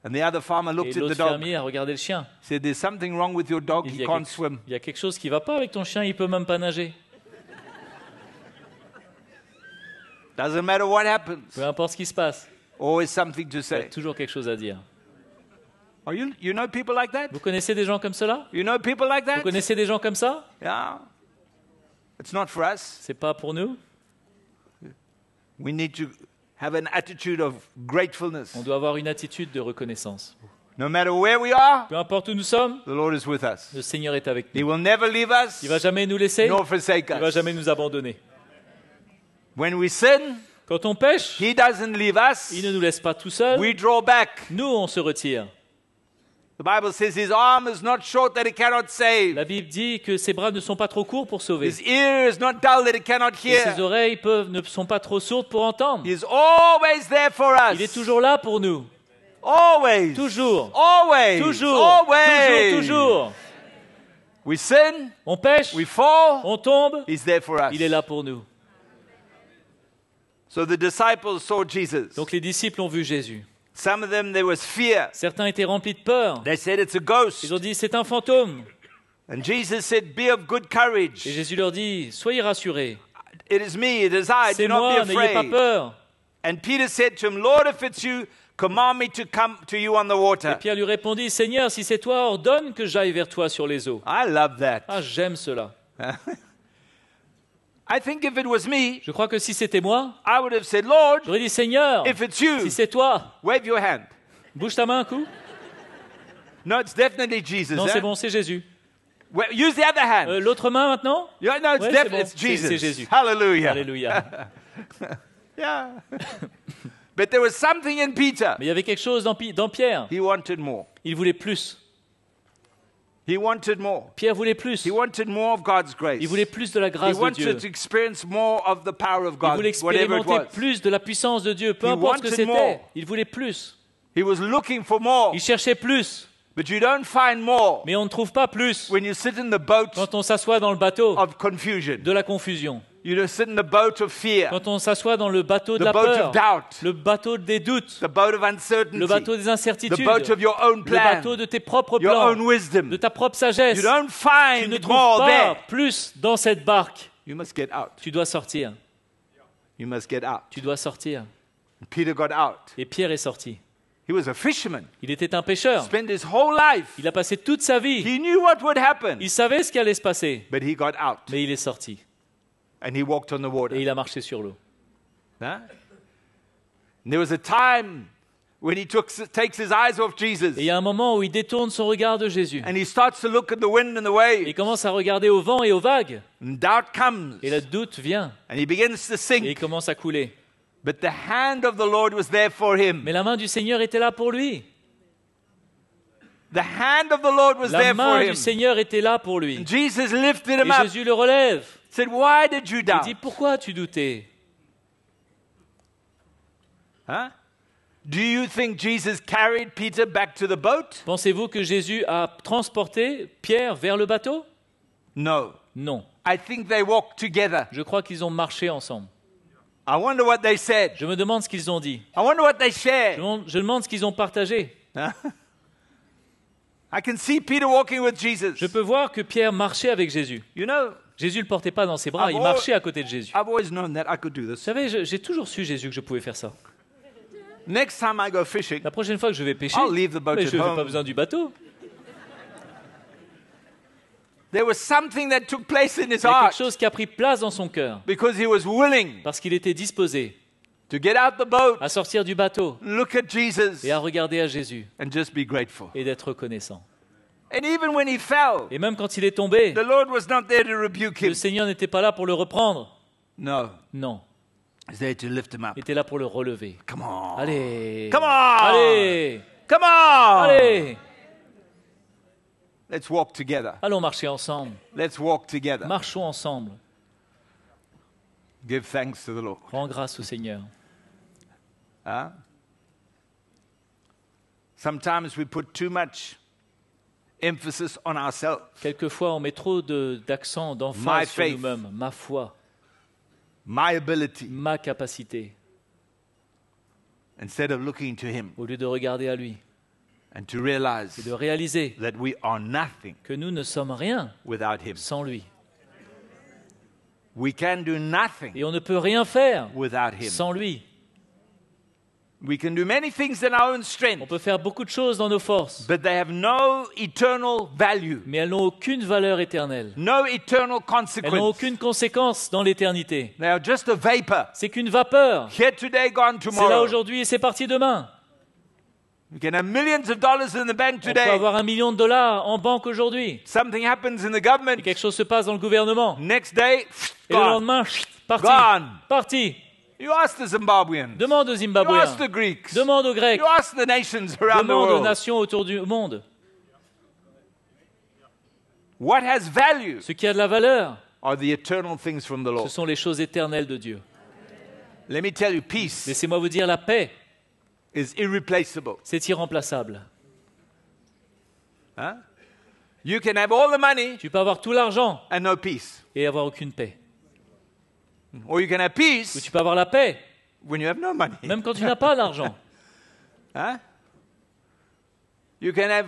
And the other farmer Et looked at l'autre the dog, fermier a regardé le chien. said, there's something wrong with your dog, Il he dit, can't swim. il y a quelque chose qui ne va pas avec ton chien, il peut même pas nager. Doesn't matter what happens, Peu importe ce qui se passe, always something to il y a say. toujours quelque chose à dire. You know people like that? Vous connaissez des gens comme cela? You know people like Vous that? connaissez des gens comme ça? Yeah. It's not for us. C'est pas pour nous. We need to have an attitude of gratefulness. On doit avoir une attitude de reconnaissance. No matter where we are, Peu importe où nous sommes, the Lord is with us. le Seigneur est avec He nous. will never leave us Il va jamais nous laisser, nor forsake il va us. jamais nous abandonner. When we sin, Quand on pêche, He doesn't leave us. il ne nous laisse pas tout seuls. We draw back. Nous, on se retire. The Bible says His arm is not short that He cannot save. La Bible dit que ses bras ne sont pas trop courts pour sauver. His ear is not dull that He cannot Et ses hear. oreilles ne sont pas trop sourdes pour entendre. He is always there for us. Il est toujours là pour nous. Always. Toujours. Always. Toujours. Always. Toujours. We sin. On pêche, We fall. on tombe, He's there for us. il est là pour nous. So the disciples saw Jesus. Donc les disciples ont vu Jésus. Some of them, there was fear. Certains étaient remplis de peur. They said it's a ghost. Ils ont dit, c'est un fantôme. And Jesus said, be of good courage. Et Jésus leur dit, soyez rassurés. It is me, it is I. C'est Do not moi, be n'ayez pas afraid. peur. And Peter said to him, Lord, if it's you, command me to come to you on the Et water. Pierre lui répondit, Seigneur, si c'est toi, ordonne que j'aille vers toi sur les eaux. I love that. Ah, j'aime cela. I think if it was me, Je crois que si c'était moi, I would have said, Lord, j'aurais dit, Seigneur, if it's you, si c'est toi, wave your hand. bouge ta main un coup. No, it's definitely Jesus. Non, eh? c'est bon, c'est Jésus. Use the other hand. L'autre main maintenant? Yeah, no, it's Ouais, c'est definitely bon. it's Jesus. C'est Jésus. Hallelujah. Alléluia. Yeah. But there was something in Peter. Mais il y avait quelque chose dans Pierre. He wanted more. Il voulait plus. He wanted more. Pierre voulait plus. He wanted more of God's grace. Il voulait plus de la He grâce de Dieu. wanted to experience more of the power of Il God, voulait whatever it expérimenter was. plus de la puissance de Dieu, peu He importe ce que wanted c'était. more. Il voulait plus. He was looking for more. Il cherchait plus. But you don't find more Mais on ne trouve pas plus when you sit in the boat quand on s'assoit dans le bateau of confusion. de la confusion. You don't sit in the boat of fear, Quand on s'assoit dans le bateau de the la boat peur, of doubt, le bateau des doutes, the boat of uncertainty, le bateau des the incertitudes, boat of your own le plan, bateau de tes propres your plans, own wisdom. de ta propre sagesse. You don't Tu ne find trouves more pas there. plus dans cette barque. You must get out. Tu dois sortir. You must get out. Tu dois sortir. Peter got out. Et Pierre est sorti. He was a fisherman. Il était un pêcheur. Spent his whole life. Il a passé toute sa vie. He knew what would happen, Il savait ce qui allait se passer. but he got out Mais il est sorti. and he walked on the water. Et il a marché sur l'eau. Huh? And there was a time when he takes his eyes off Jesus Et il y a un moment où il détourne son regard de Jésus. and he starts to look at the wind and the Il waves. commence à regarder au vent et aux vagues. And doubt comes Et le doute vient. and he begins to Et il sink. commence à couler. But the hand of the Lord was there for him. Mais la main du Seigneur était là pour lui. The hand of the Lord was La there for main him. du Seigneur était là pour lui. And Jesus lifted Et him up. Jésus le relève. Said, "Why did you Il doubt?" dit, pourquoi tu doutais? Huh? Do you think Jesus carried Peter back to the boat? Pensez-vous que Jésus a transporté Pierre vers le bateau? No. Non. I think they walked together. Je crois qu'ils ont marché ensemble. I wonder what they said. Je me demande ce qu'ils ont dit. I wonder what they Je shared. me demande ce qu'ils ont partagé. I can see Peter walking with Jesus. Je peux voir que Pierre marchait avec Jésus. You know, Jésus ne le portait pas dans ses bras, Ah il bon? marchait à côté de Jésus. I've always known that I could do Vous this. savez, j'ai toujours su, Jésus, que je pouvais faire ça. Next time I go fishing, La prochaine fois que je vais pêcher, I'll leave the boat mais at je n'ai home. pas besoin du bateau. there was something that took place in his Il y a heart quelque chose qui a pris place dans son cœur, because he was willing parce qu'il était disposé to get out the boat, à sortir du bateau look at Jesus, et à regarder à Jésus and just be grateful. et d'être reconnaissant. And even when he fell, Et même quand il est tombé, the Lord was not there to rebuke him. le Seigneur n'était pas là pour le reprendre. No, Non, he's there to lift him up. il était là pour le relever. Come on. Allez, Come on. allez, Come on. allez, Let's walk together. allons marcher ensemble. Let's walk together. Marchons ensemble. Give thanks to the Lord. Rends grâce au Seigneur. Huh? Sometimes we put too much emphasis on ourselves. Quelquefois, on met trop d'accent, My d'emphase sur faith. nous-mêmes. Ma foi, My ability, ma capacité, instead of looking to Him au lieu de regarder à lui and to realize et de réaliser that we are nothing que nous ne sommes rien without Him. sans lui. We can do nothing Et on ne peut rien faire without Him. sans lui. We can do many things in our own On strength, peut faire beaucoup de choses dans nos forces, but they have no eternal value, mais elles n'ont aucune valeur éternelle. no eternal Elles n'ont consequence. aucune conséquence dans l'éternité. They are just a vapor. C'est qu'une vapeur. Here today, gone C'est là tomorrow. aujourd'hui et c'est parti demain. You can have millions of dollars in the bank On peut today. avoir $1 million en banque aujourd'hui. Something happens in the Et government. quelque chose se passe dans le gouvernement. Next day, Et le gone. lendemain, parti. Gone. Parti. You ask the Zimbabweans. Demande aux You Zimbabwéens. ask the Greeks. Demande aux Grecs. You ask the nations around the Demande aux world. nations autour du monde. What has value Ce qui a de la valeur, are the eternal things from the ce Lord. sont les choses éternelles de Dieu. Let me tell you, peace Laissez-moi vous dire, la paix, is irreplaceable. c'est irremplaçable. Huh? You can have all the money Tu peux avoir tout l'argent and no peace. et avoir aucune paix. Or you can have Ou peace tu peux avoir la paix, when you have no money. même quand tu n'as pas d'argent. Huh? You can have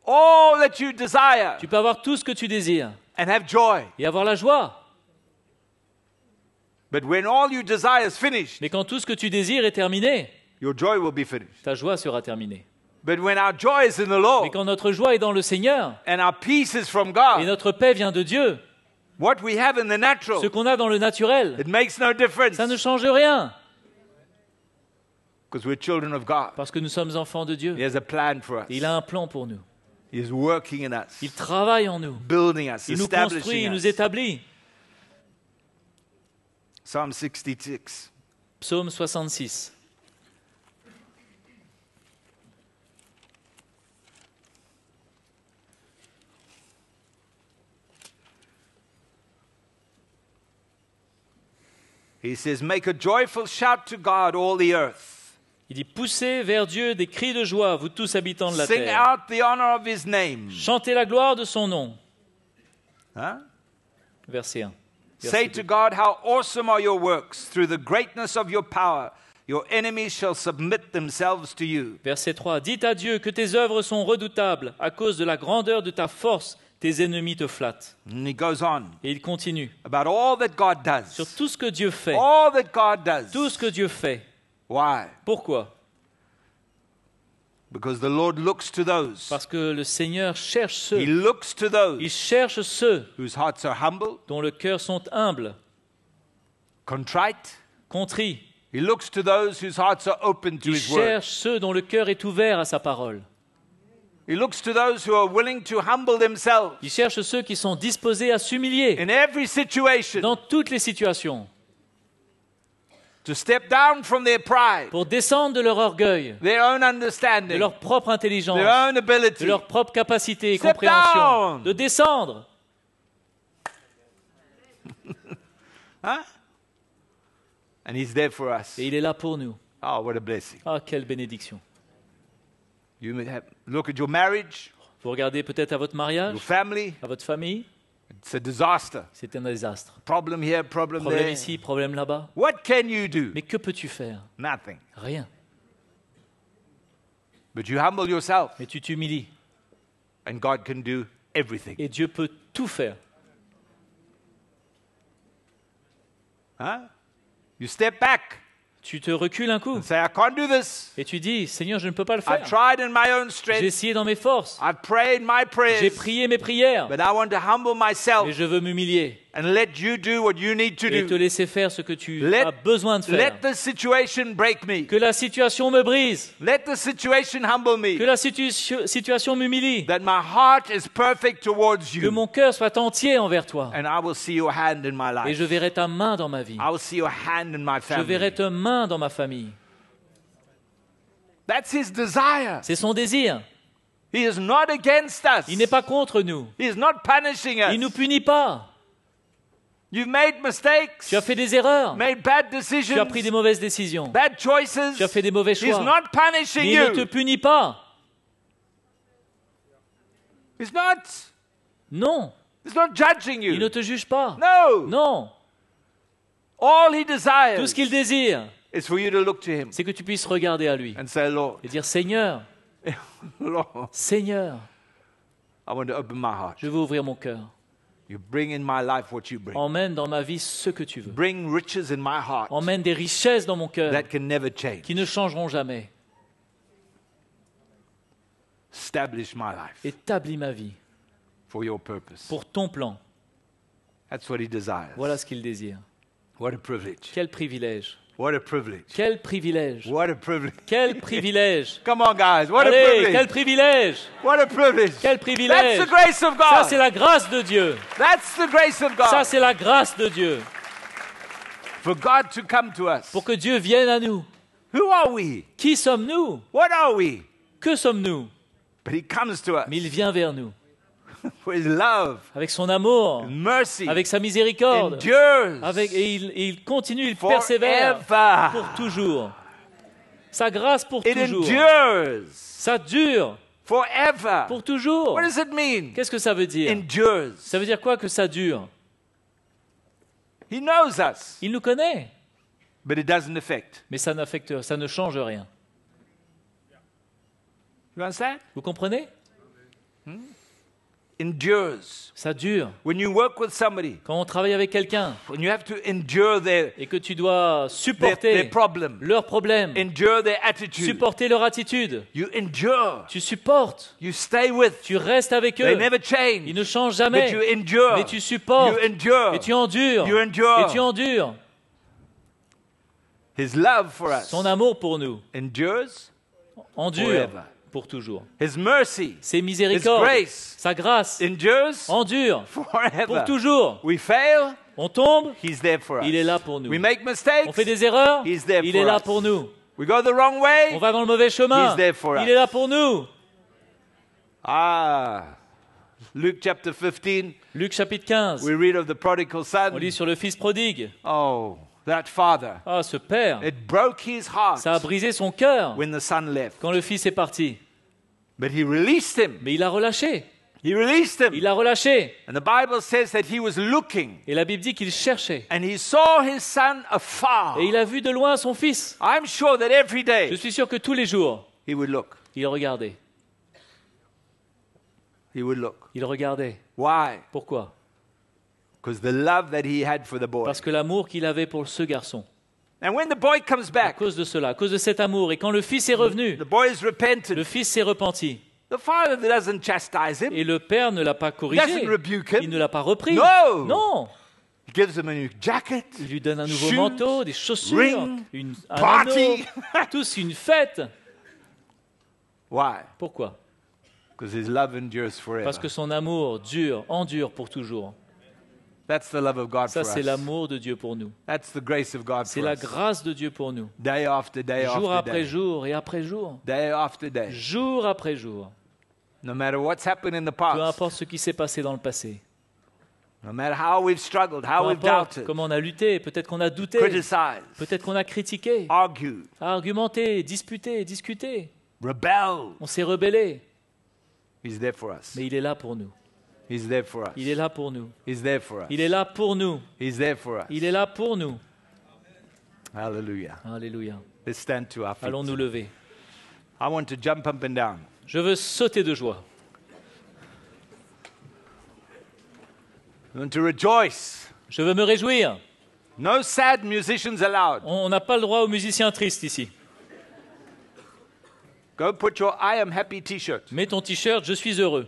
all that you desire Tu peux avoir tout ce que tu désires and have joy. et avoir la joie. But when all you desire is finished, Mais quand tout ce que tu désires est terminé, your joy will be finished. ta joie sera terminée. But when our joy is in the Mais Lord quand notre joie est dans le Seigneur and our peace is from et God, notre paix vient de Dieu, what we have in the natural, ce qu'on a dans le naturel, it makes no difference ça ne change rien because we're children of God. parce que nous sommes enfants de Dieu. He has a plan for us. Et il a un plan pour nous. He is working in us, Il travaille en nous. building us, Il nous construit, establishing il us. nous établit. Psalm 66. Psaume 66. He says, make a joyful shout to God, all the earth. Il dit, poussez vers Dieu des cris de joie, vous tous habitants de la Sing terre. out the honor of his name. Chantez la gloire de son nom. Huh? Verset 1. Say to God, how awesome are your works. Through the greatness of your power, your enemies shall submit themselves to you. Verset 3. Dites à Dieu que tes œuvres sont redoutables. À cause de la grandeur de ta force, tes ennemis te flattent. And he goes on Et il continue about all that God sur does. tout ce que Dieu fait. All that God does. Tout ce que Dieu fait. Why? Pourquoi? Because the Lord looks to those. Parce que le Seigneur cherche He ceux. looks to Il those cherche ceux whose hearts are humble, dont le cœur sont humbles, contrite. contrits. He looks to those whose hearts are open to Il his word. cherche ceux dont le cœur est ouvert à sa parole. He looks to those who are willing to humble themselves Il cherche ceux qui sont disposés à s'humilier in every situation, dans toutes les situations to step down from their pride, pour descendre de leur orgueil, their own de understanding, leur propre intelligence, their own de ability. leur propre capacité et Step compréhension, down. de descendre. Huh? And he's there for us. Et il est là pour nous. Oh, what a blessing. Ah, quelle bénédiction. You may have, look at your marriage, Vous regardez peut-être à votre mariage, your family. à votre famille, It's a disaster. c'est un désastre. Problem here, problem Problème there. ici, problème là-bas. What can you do? Mais que peux-tu faire? Nothing. Rien. But you humble yourself, Mais tu t'humilies and God can do everything. et Dieu peut tout faire. Huh? You step back Tu te recules un coup and say, I can't do this. et tu dis, Seigneur, je ne peux pas le I've faire. tried in my own J'ai strength. essayé dans mes forces. I've prayed my J'ai prayers. prié mes prières. But I want to humble Mais myself je veux m'humilier and let you do what you need to et te do. laisser faire ce que tu Let- as besoin de faire. Let the situation break me. Que la situation me brise. Let the situation humble Que me. la situation m'humilie. That my heart is perfect towards Que you. mon cœur soit entier envers toi. And I will see your hand in my Et life. je verrai ta main dans ma vie. I will see your hand in my Je verrai family. ta main dans ma famille. That's his desire. C'est son désir. He is not against us. Il n'est pas contre nous. He is not punishing Il ne nous us. punit pas. You've made mistakes. Tu as fait des erreurs. Made bad Tu as decisions. pris des mauvaises décisions. Bad choices. Tu as fait des mauvais He's choix. not punishing Mais il ne te you. punit pas. He's not. Non, He's not judging il ne you. te juge pas. No. Non, All he tout desires ce qu'il désire, is for you to look to him c'est que tu puisses regarder à lui and say, Lord, et dire Seigneur, Lord, Seigneur, I want to open my heart. je veux ouvrir mon cœur. You bring in my life what you bring. Emmène dans ma vie ce que tu veux. Bring riches in my heart Emmène des richesses dans mon cœur that can never change. qui ne changeront jamais. Establish my life Établis ma vie for your purpose. pour ton plan. That's what he desires. Voilà ce qu'il désire. What a privilege. Quel privilège. What a privilege. Quel privilège. What a privilege. Quel privilège. Come on, guys. What a Allez, privilege. quel privilège. What a privilege. Quel That's privilège. the grace of Ça, God. c'est la grâce de Dieu. That's the grace of Ça, God. c'est la grâce de Dieu. For God to come to us. Pour que Dieu vienne à nous. Who are we? Qui sommes-nous? What are we? Que sommes-nous? But he comes to us Mais il vient vers nous. for his love, Avec son amour. mercy, Avec sa miséricorde. endures Et il continue, il persévère. forever. Pour toujours. Sa grâce pour It toujours. endures Ça dure. forever. Pour toujours. What does it mean? Qu'est-ce que ça veut dire? Endures. Ça veut dire quoi que ça dure? He knows us, Il nous connaît. but it doesn't affect. Mais ça n'affecte, ça ne change rien. You understand? Vous comprenez? Endures. Ça dure. When you work with somebody, Quand on travaille avec quelqu'un when you have to endure their et que tu dois supporter problem, leurs problèmes, endure their attitude, supporter leur attitude, you endure. tu supportes, You stay with. tu restes avec They eux. never change. Ils ne changent But jamais. you endure. Mais tu supportes. You endure. Et tu endures. You endure. Et tu endures. His love for us Son amour pour nous endures. endure Forever. pour toujours. His mercy, Ses His miséricordes, grace sa grâce endures endure forever. pour toujours. We fail, On tombe, He's there for us. il est là pour nous. We make mistakes, On fait des erreurs, He's there il for est là us. pour nous. We go the wrong way, On va dans le mauvais chemin, He's there for us. il est là pour nous. Luke chapter 15, Luc chapitre 15, we read of the prodigal on son. lit sur le fils prodigue. Oh, that father. Ah, ce père, It broke his heart ça a brisé son cœur when the son left. quand le fils est parti. But he released him. Mais il a relâché, He released him. il a relâché. And the Bible says that he was looking Et la Bible dit qu'il cherchait. and he saw his son afar. Et il a vu de loin son fils. I'm sure that every Je day suis sûr que tous les jours, he would look. il regardait. He would look. Il regardait. Why? Pourquoi? Because the love that he had for the boy. Parce que l'amour qu'il avait pour ce garçon. And when the boy comes À back, cause de cela, à cause de cet amour. Et quand le fils est revenu, the boy is repentant. le fils s'est repenti. The father doesn't chastise him. Et le père ne l'a pas corrigé. Doesn't rebuke him. Il ne l'a pas repris. No. Non. He gives him a new jacket. Il lui donne un nouveau Shoes, manteau, des chaussures, ring, un party. anneau, tous une fête. Why? Pourquoi? Because his love endures forever. Parce que son amour endure pour toujours. That's the love of God Ça, for c'est us. l'amour de Dieu pour nous. That's the grace of God C'est for la us. grâce de Dieu pour nous. Day after day Jour after après day. jour et après jour. Day after day. Jour après jour. No matter what's happened in the Peu past. importe ce qui s'est passé dans le passé. No matter how we've struggled, how Peu we've importe doubted, comment on a lutté, peut-être qu'on a douté, criticized, peut-être qu'on a critiqué, argued, argumenté, disputé, discuté. rebelled. On s'est rebellé. He's there for us. Mais il est là pour nous. He's there for us. Il est là pour nous. He's there for us. Il est là pour nous. He's there for us. Il est là pour nous. Hallelujah. Alléluia. Let's stand to our feet. Allons nous lever. I want to jump up and down. Je veux sauter de joie. I want to rejoice. Je veux me réjouir. No sad musicians allowed. On n'a pas le droit aux musiciens tristes ici. Go put your I am happy t-shirt. Mets ton t-shirt, je suis heureux.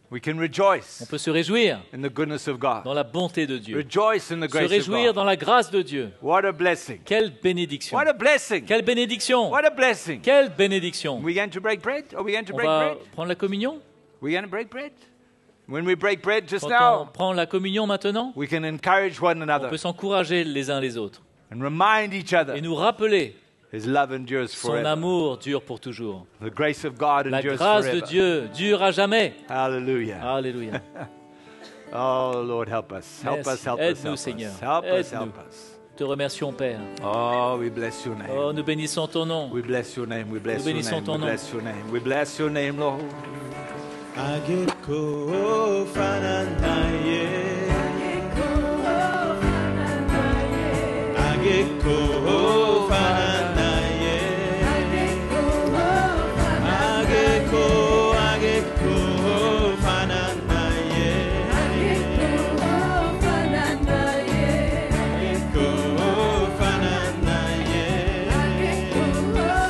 We can rejoice On peut se réjouir in the goodness of God. dans la bonté de Dieu. Rejoice in the Se grace of réjouir God. dans la grâce de Dieu. What a blessing. Quelle bénédiction. What a blessing. Quelle bénédiction. What a blessing. Quelle bénédiction. We're going to break bread? Are we going to On break va bread? prendre la communion. We're going to break bread? When we break bread just Quand on now, prend la communion maintenant, we can encourage one on another peut s'encourager les uns les autres and remind each other et nous rappeler His love endures son forever. amour dure pour toujours. The grace of God La endures grâce de forever. Dieu dure à jamais. Hallelujah. Alléluia. Oh Lord, help us. Help Merci. us, help us, Aide-nous, help us. Seigneur. Help us, Aide-nous. help us. te remercions, Père. Oh, we bless your name. Oh, nous bénissons ton nom. We bless your name. We bless Nous your bénissons name. ton We nom. bless your name. We bless your name, Lord. Ageko fananaye. Ageko fananaye. Ageko, ageko fananaye. Ageko fananaye.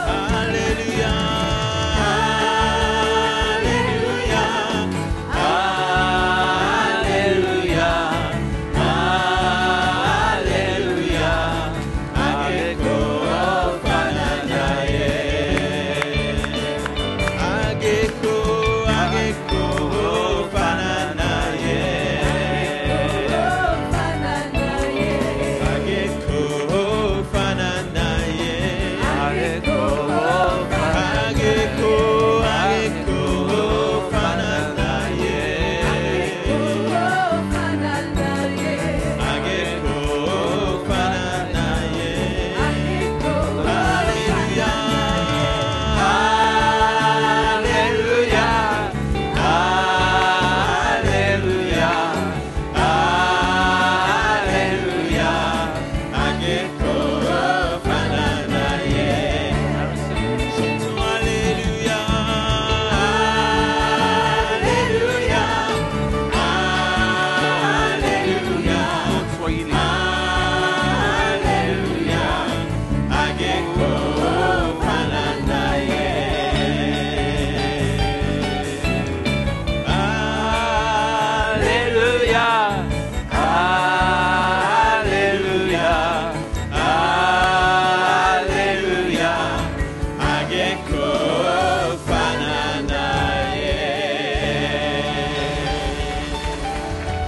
Alléluia.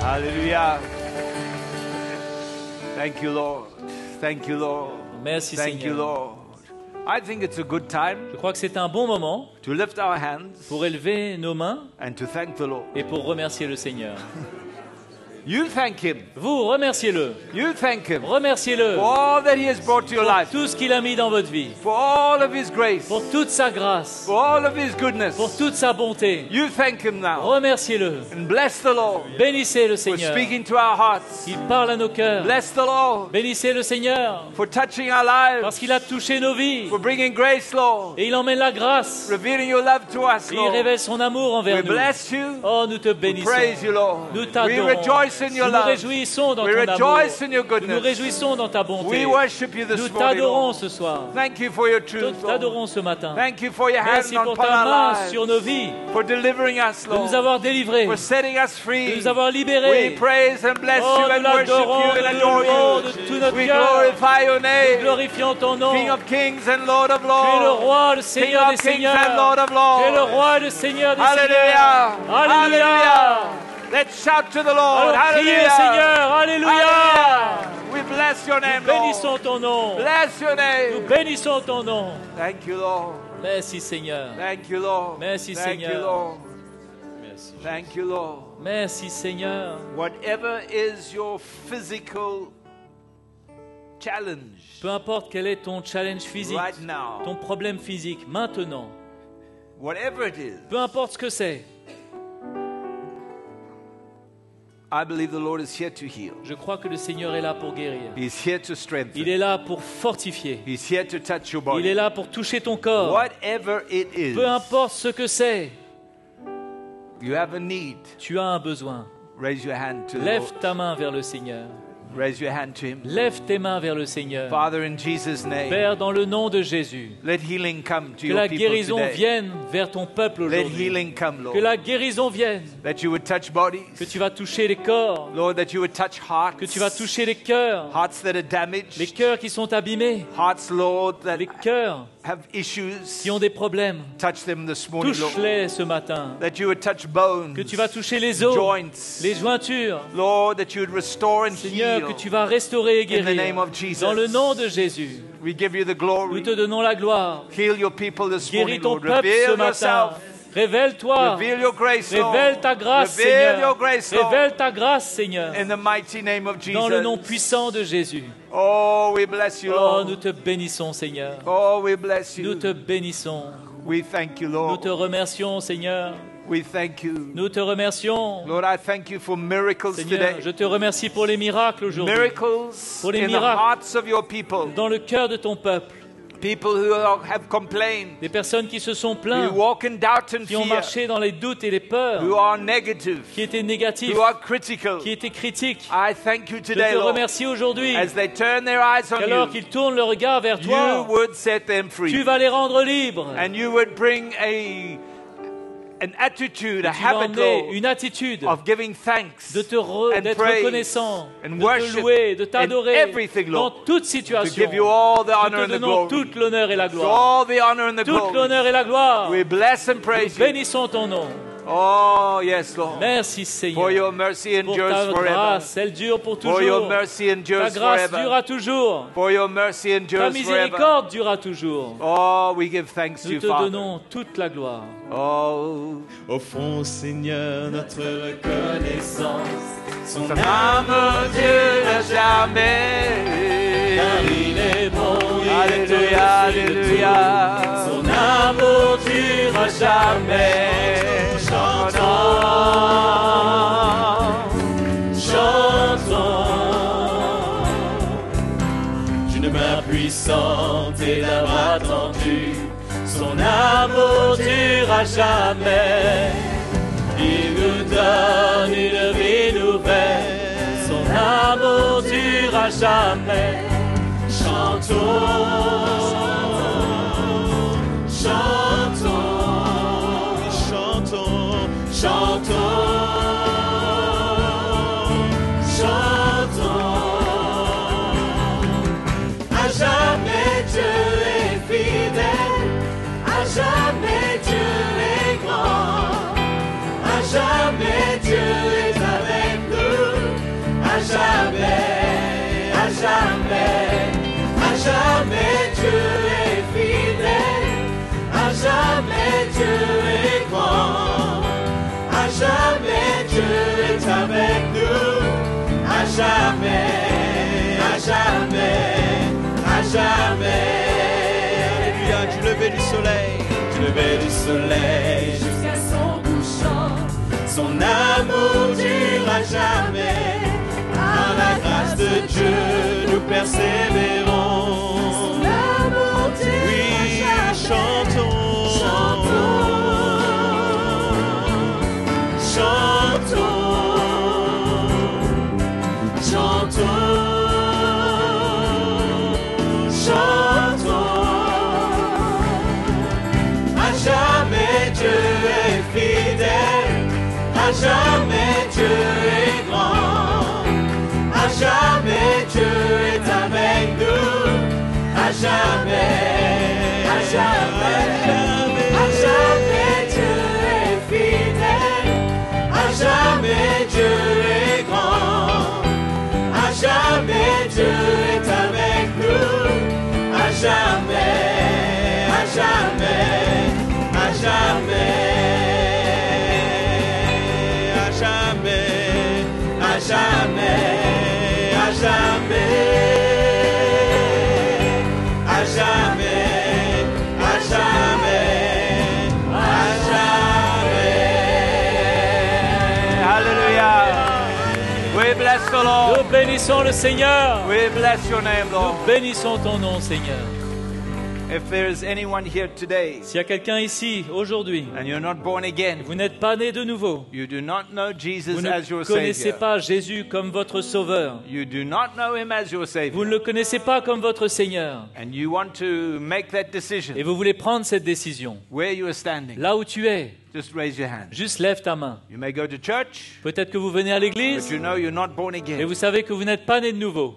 Hallelujah. Thank you, Lord. Thank you, Lord. Merci, Thank you, Seigneur. Lord. I think it's a good time Je crois que c'est un bon moment to lift our hands pour élever nos mains and to thank the Lord. et pour remercier le Seigneur. You thank Him. Vous, remerciez-le. You thank Him Remerciez-le for all that He has brought to your pour life, tout ce qu'il a mis dans votre vie, for all of His grace, pour toute sa grâce, for all of His goodness. pour toute sa bonté. You thank Him now Remerciez-le. and bless the Lord Bénissez le for Seigneur. speaking to our hearts. Il parle à nos cœurs. Bless the Lord Bénissez le Seigneur for touching our parce lives, qu'il a touché nos vies for bringing grace, Lord, et il emmène la grâce. revealing your love to us, Et il Lord. révèle son amour We envers nous. bless you. Oh, nous te We bénissons. praise you, Lord. Nous We t'adorons. rejoice in your Nous nous love. réjouissons dans We ton amour. rejoice in your Nous nous goodness. réjouissons dans ta bonté. We worship you Nous this morning, t'adorons Lord. ce soir. Thank you for your Nous truth, Lord. t'adorons ce matin. Thank you for your hand Merci pour upon ta our main lives, sur nos vies, for delivering us, de nous Lord, avoir délivrés, for setting us de free. nous avoir We libérés. praise and bless Oh, you nous and worship l'adorons, you nous and le adore louons de you. tout notre We cœur. glorify your name, Glorifions ton nom. King of kings and Lord of Tu es le lords. roi, le King Seigneur des of kings and seigneurs. Lord of Tu es le lords. roi et le Seigneur des Hallelujah. seigneurs. Alléluia. Hallelujah. Let's shout to the Lord. Alors criez, Hallelujah. Seigneur. Alléluia. Hallelujah. We bless your name, Nous bénissons Lord. ton nom. Bless your Nous name. bénissons ton nom. Thank you, Lord. Merci, Seigneur. Thank you, Lord. Merci, Thank you, Seigneur. Lord. Merci. Thank you, Lord. Merci, Seigneur. Whatever is your physical challenge Peu importe quel est ton challenge physique, right now, ton problème physique, maintenant, whatever it is, peu importe ce que c'est, I believe the Lord is here to heal. je crois que le Seigneur est là pour guérir. He's here to Il strengthen. est là pour fortifier. He's here to touch your Il est body. là pour toucher ton corps. Whatever it is, Peu importe ce que c'est, you have a need. tu as un besoin. Raise your hand to the Lève Lord. ta main vers le Seigneur. Raise your hand to Him. Lève tes mains vers le Seigneur. Father, in Jesus' name, Père, dans le nom de Jésus, let healing come to que your la people guérison today. vienne vers ton peuple Let aujourd'hui. healing come, Que Lord. la guérison vienne. That you would touch bodies. Que tu vas toucher les corps. Lord, that you would touch hearts. Que tu vas toucher les cœurs. Hearts that are Les damaged. cœurs qui sont abîmés. Hearts, Lord, that Les cœurs have issues. qui ont des problèmes. Touch them this morning, Lord. Touche-les ce matin. That you would touch bones. Que tu vas toucher les os, joints. les jointures. Lord, that you would restore and Seigneur, heal. que tu vas restaurer et In the name guérir. of Jesus. Dans le nom de Jésus, We give you the nous glory. te donnons la gloire. Heal your people this Guéris morning, ton Lord. peuple ce Reveal matin. yourself. Révèle-toi. Reveal your grace, Lord. Révèle ta grâce, Reveal Seigneur. your grace, Lord. Révèle ta grâce, Seigneur. In the mighty name of Jesus. Dans le nom puissant de Jésus. Oh, we bless you, Oh, Lord. nous te bénissons, Seigneur. Oh, we bless Nous you. te bénissons. We thank you, Nous Lord. te remercions, Seigneur. We thank you. Nous te remercions. Lord, I thank you for miracles Seigneur, today. je te remercie pour les miracles aujourd'hui. Miracles Pour les in the miracles. hearts of your people. Dans le cœur de ton peuple. People who have complained, Des personnes qui se sont who plaintes, walk in doubt and qui ont fear, marché dans les doutes et les peurs, who are negative, qui étaient négatifs, who are critical. qui étaient critiques. I thank you Je today, te Lord, remercie aujourd'hui as they turn their eyes on qu'alors you, qu'ils tournent le regard vers you toi, would set them tu free. vas les rendre libres. And you would bring an attitude, a Tu vas habit, emmener Lord, une attitude of giving thanks d'être praise reconnaissant, and de te worship louer, de in t'adorer everything, dans Lord, toute to situation. give you all the Nous honor te and the donnons glory. toute l'honneur et la So gloire. all the honor and the Toute glory. l'honneur et la gloire. We bless and Nous praise you. bénissons ton nom. Oh, yes, Lord. Merci For Seigneur. your mercy Pour endures ta forever. grâce, elle dure pour For your toujours. mercy Ta endures grâce forever. durera toujours. For your mercy Ta endures forever. miséricorde durera toujours. Oh, we give thanks to Nous you, te Father. donnons toute la gloire. Oh, Offrons, Seigneur, notre reconnaissance. Son son amour dure jamais. Car il est bon, il est Alléluia, au-dessus de alléluia. tout. Son amour durera jamais. Chantons, chantons. D'une main puissante et d'un bras tendu, son amour durera jamais. Il nous donne une vie nouvelle, son amour durera jamais. Chantons, chantons, chantons, chantons, chantons. À jamais Dieu est fidèle, à jamais Dieu est grand, à jamais Dieu est avec nous, à jamais, à jamais, à jamais Dieu est fidèle, à jamais Dieu est grand, à jamais Dieu est avec nous, à jamais, à jamais, à jamais. Alléluia, du lever du soleil. Du lever du soleil jusqu'à son couchant, son amour durera jamais. Par la grâce de Dieu, nous persévérons. Son amour durera Oui, jamais. chantons. Chantons, chantons, chantons, chantons. À jamais Dieu est fidèle, à jamais Dieu est grand, à jamais Dieu est avec nous, à jamais, à jamais, à jamais Dieu est fidèle, à jamais Dieu est grand, à jamais Dieu est avec nous, à jamais, à jamais, à jamais, À jamais, à jamais, à jamais, à jamais, à jamais, à jamais. hallelujah. We bless the Lord. Nous bénissons le Seigneur. We bless your name, Lord. Nous bénissons ton nom, Seigneur. If there is anyone here today S'il y a quelqu'un ici, aujourd'hui, and you're not born again, vous n'êtes pas né de nouveau, you do not know vous Jesus as your ne connaissez Savior. pas Jésus comme votre Sauveur, You do not know Him as your vous Savior. ne le connaissez pas comme votre Seigneur, And you want to make that decision et vous voulez prendre cette décision, where you are standing. là où tu es, Just raise your hand. juste lève ta main. You may go to church, Peut-être que vous venez à but l'église, you know you're not born mais again. vous savez que vous n'êtes pas né de nouveau.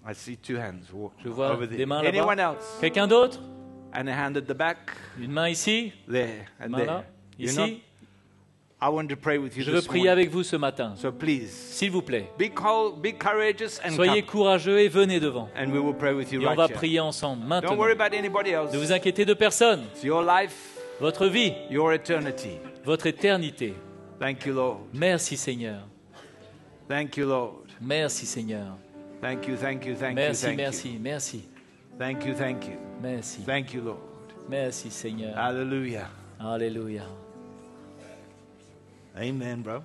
I see two hands Je vois over des there. mains Anyone là-bas. else? Quelqu'un d'autre? And a hand at the back. Une main ici, There and une main there. là, You're not- ici. I want to pray with you Je veux this prier morning. avec vous ce matin. So please, S'il vous plaît, be courageous and soyez come. courageux et venez devant. And we will pray with you Et on right va here. prier ensemble Don't maintenant. worry about anybody else. Ne vous inquiétez de personne. It's your life. votre vie, your eternity. votre éternité. Thank you, Lord. Merci Seigneur. Thank you, Lord. Merci Seigneur. Thank you, thank you, thank you, Merci, thank merci, you. merci. Thank you, thank you. Merci. Thank you, Lord. Merci Seigneur. Hallelujah. Alléluia. Amen, bro.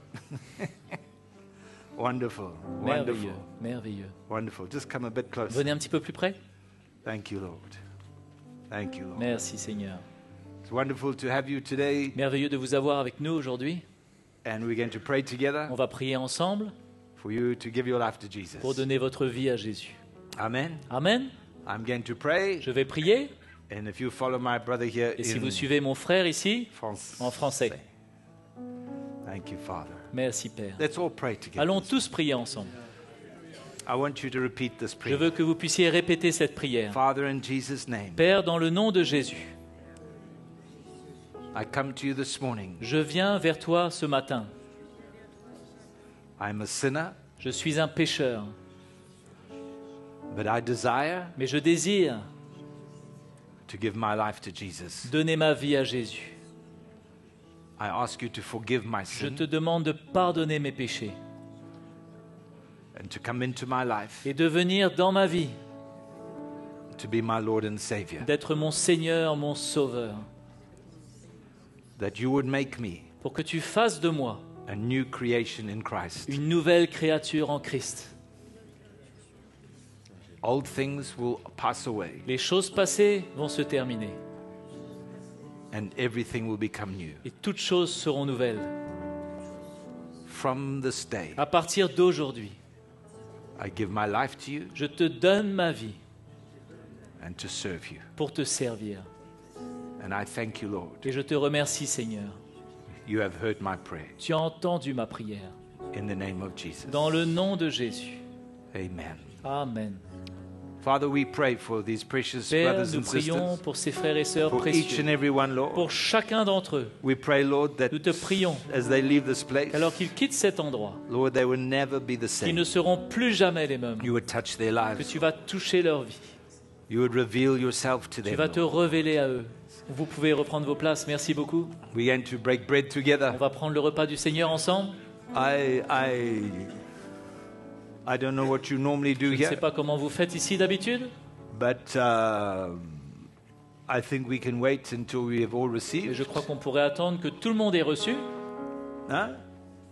Wonderful. Merveilleux, Wonderful. merveilleux. Wonderful. Just come a bit closer. Venez un petit peu plus près. Thank you, Lord. Thank you, Lord. Merci Seigneur. It's wonderful to have you today, Merveilleux de vous avoir avec nous aujourd'hui. and we're going to pray together On va prier ensemble for you to give your life to Jesus. pour donner votre vie à Jésus. Amen. Amen. I'm going to pray, Je vais prier. and if you follow my brother here Et si in vous suivez mon frère ici, France, en français. Thank you, Father. Merci Père. Let's all pray together. Allons tous prier ensemble. I want you to repeat this Je prayer. veux que vous puissiez répéter cette prière. Father, in Jesus' name, Père, dans le nom de Jésus, I come to you this morning. je viens vers toi ce matin. I'm a sinner, Je suis un pécheur, but I desire mais je désire to give my life to Jesus. donner ma vie à Jésus. I ask you to forgive my Je sin te demande de pardonner mes péchés and to come into my life et de venir dans ma vie, to be my Lord and Savior. d'être mon Seigneur, mon Sauveur, That you would make me pour que tu fasses de moi a new creation in Christ. une nouvelle créature en Christ. Old things will pass away Les choses passées vont se terminer and everything will become new. et toutes choses seront nouvelles. From this day, À partir d'aujourd'hui, I give my life to you je te donne ma vie and to serve you. pour te servir. And I thank you, Lord. Et je te remercie, Seigneur. You have heard my prayer. Tu as entendu ma prière. In the name of Jesus. Dans le nom de Jésus. Amen. Amen. Father, we pray for these precious Père, brothers nous and prions sisters, pour ces frères et sœurs for each précieux, and every one, Lord. pour chacun d'entre eux. We pray, Lord, that Nous te prions as they leave this place, qu'alors qu'ils quittent cet endroit, Lord, they will never be the qu'ils ne same. seront plus jamais les mêmes, You would touch their que lives. tu vas toucher leur vie, You would reveal yourself to tu them. vas te Lord. révéler à eux. Vous pouvez reprendre vos places, merci beaucoup. We're going to break bread On together. va prendre le repas du Seigneur ensemble. I don't know what you normally do Je ne sais here, pas comment vous faites ici d'habitude, but I think we can wait until we have all mais received. je crois qu'on pourrait attendre que tout le monde ait reçu. Huh?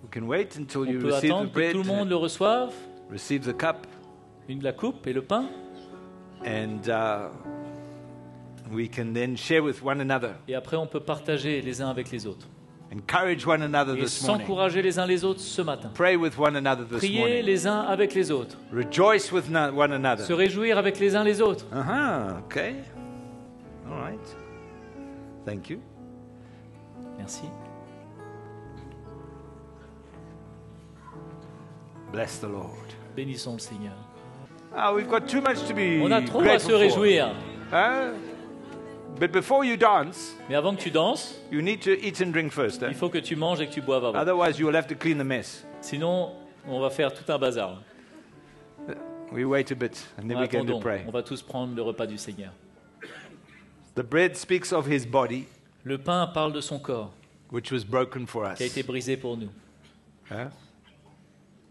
We can wait until On you peut receive the attendre que bread, tout le monde le reçoive, receive the cup, la coupe et le pain, and we can then share with one another, et après on peut partager les uns avec les autres. encourage one another Et this morning, s'encourager les uns les autres ce matin. pray with one another this Prier morning, les uns avec les autres. rejoice with one Se another. réjouir avec les uns les autres. Okay, all right. Thank you. Merci. Bless the Lord. Bénissons le Seigneur. We've got too much to be On a trop à grateful se for. réjouir. Huh? But before you dance, Mais avant que tu danses, you need to eat and drink first. il faut que tu manges et que tu boives avant. Otherwise, you will have to clean the mess. Sinon, on va faire tout un bazar. We wait a bit and then we're going to Attendons, pray. on va tous prendre le repas du Seigneur. The bread speaks of his body, Le pain parle de son corps, which was broken for us. qui a été brisé pour nous. Huh?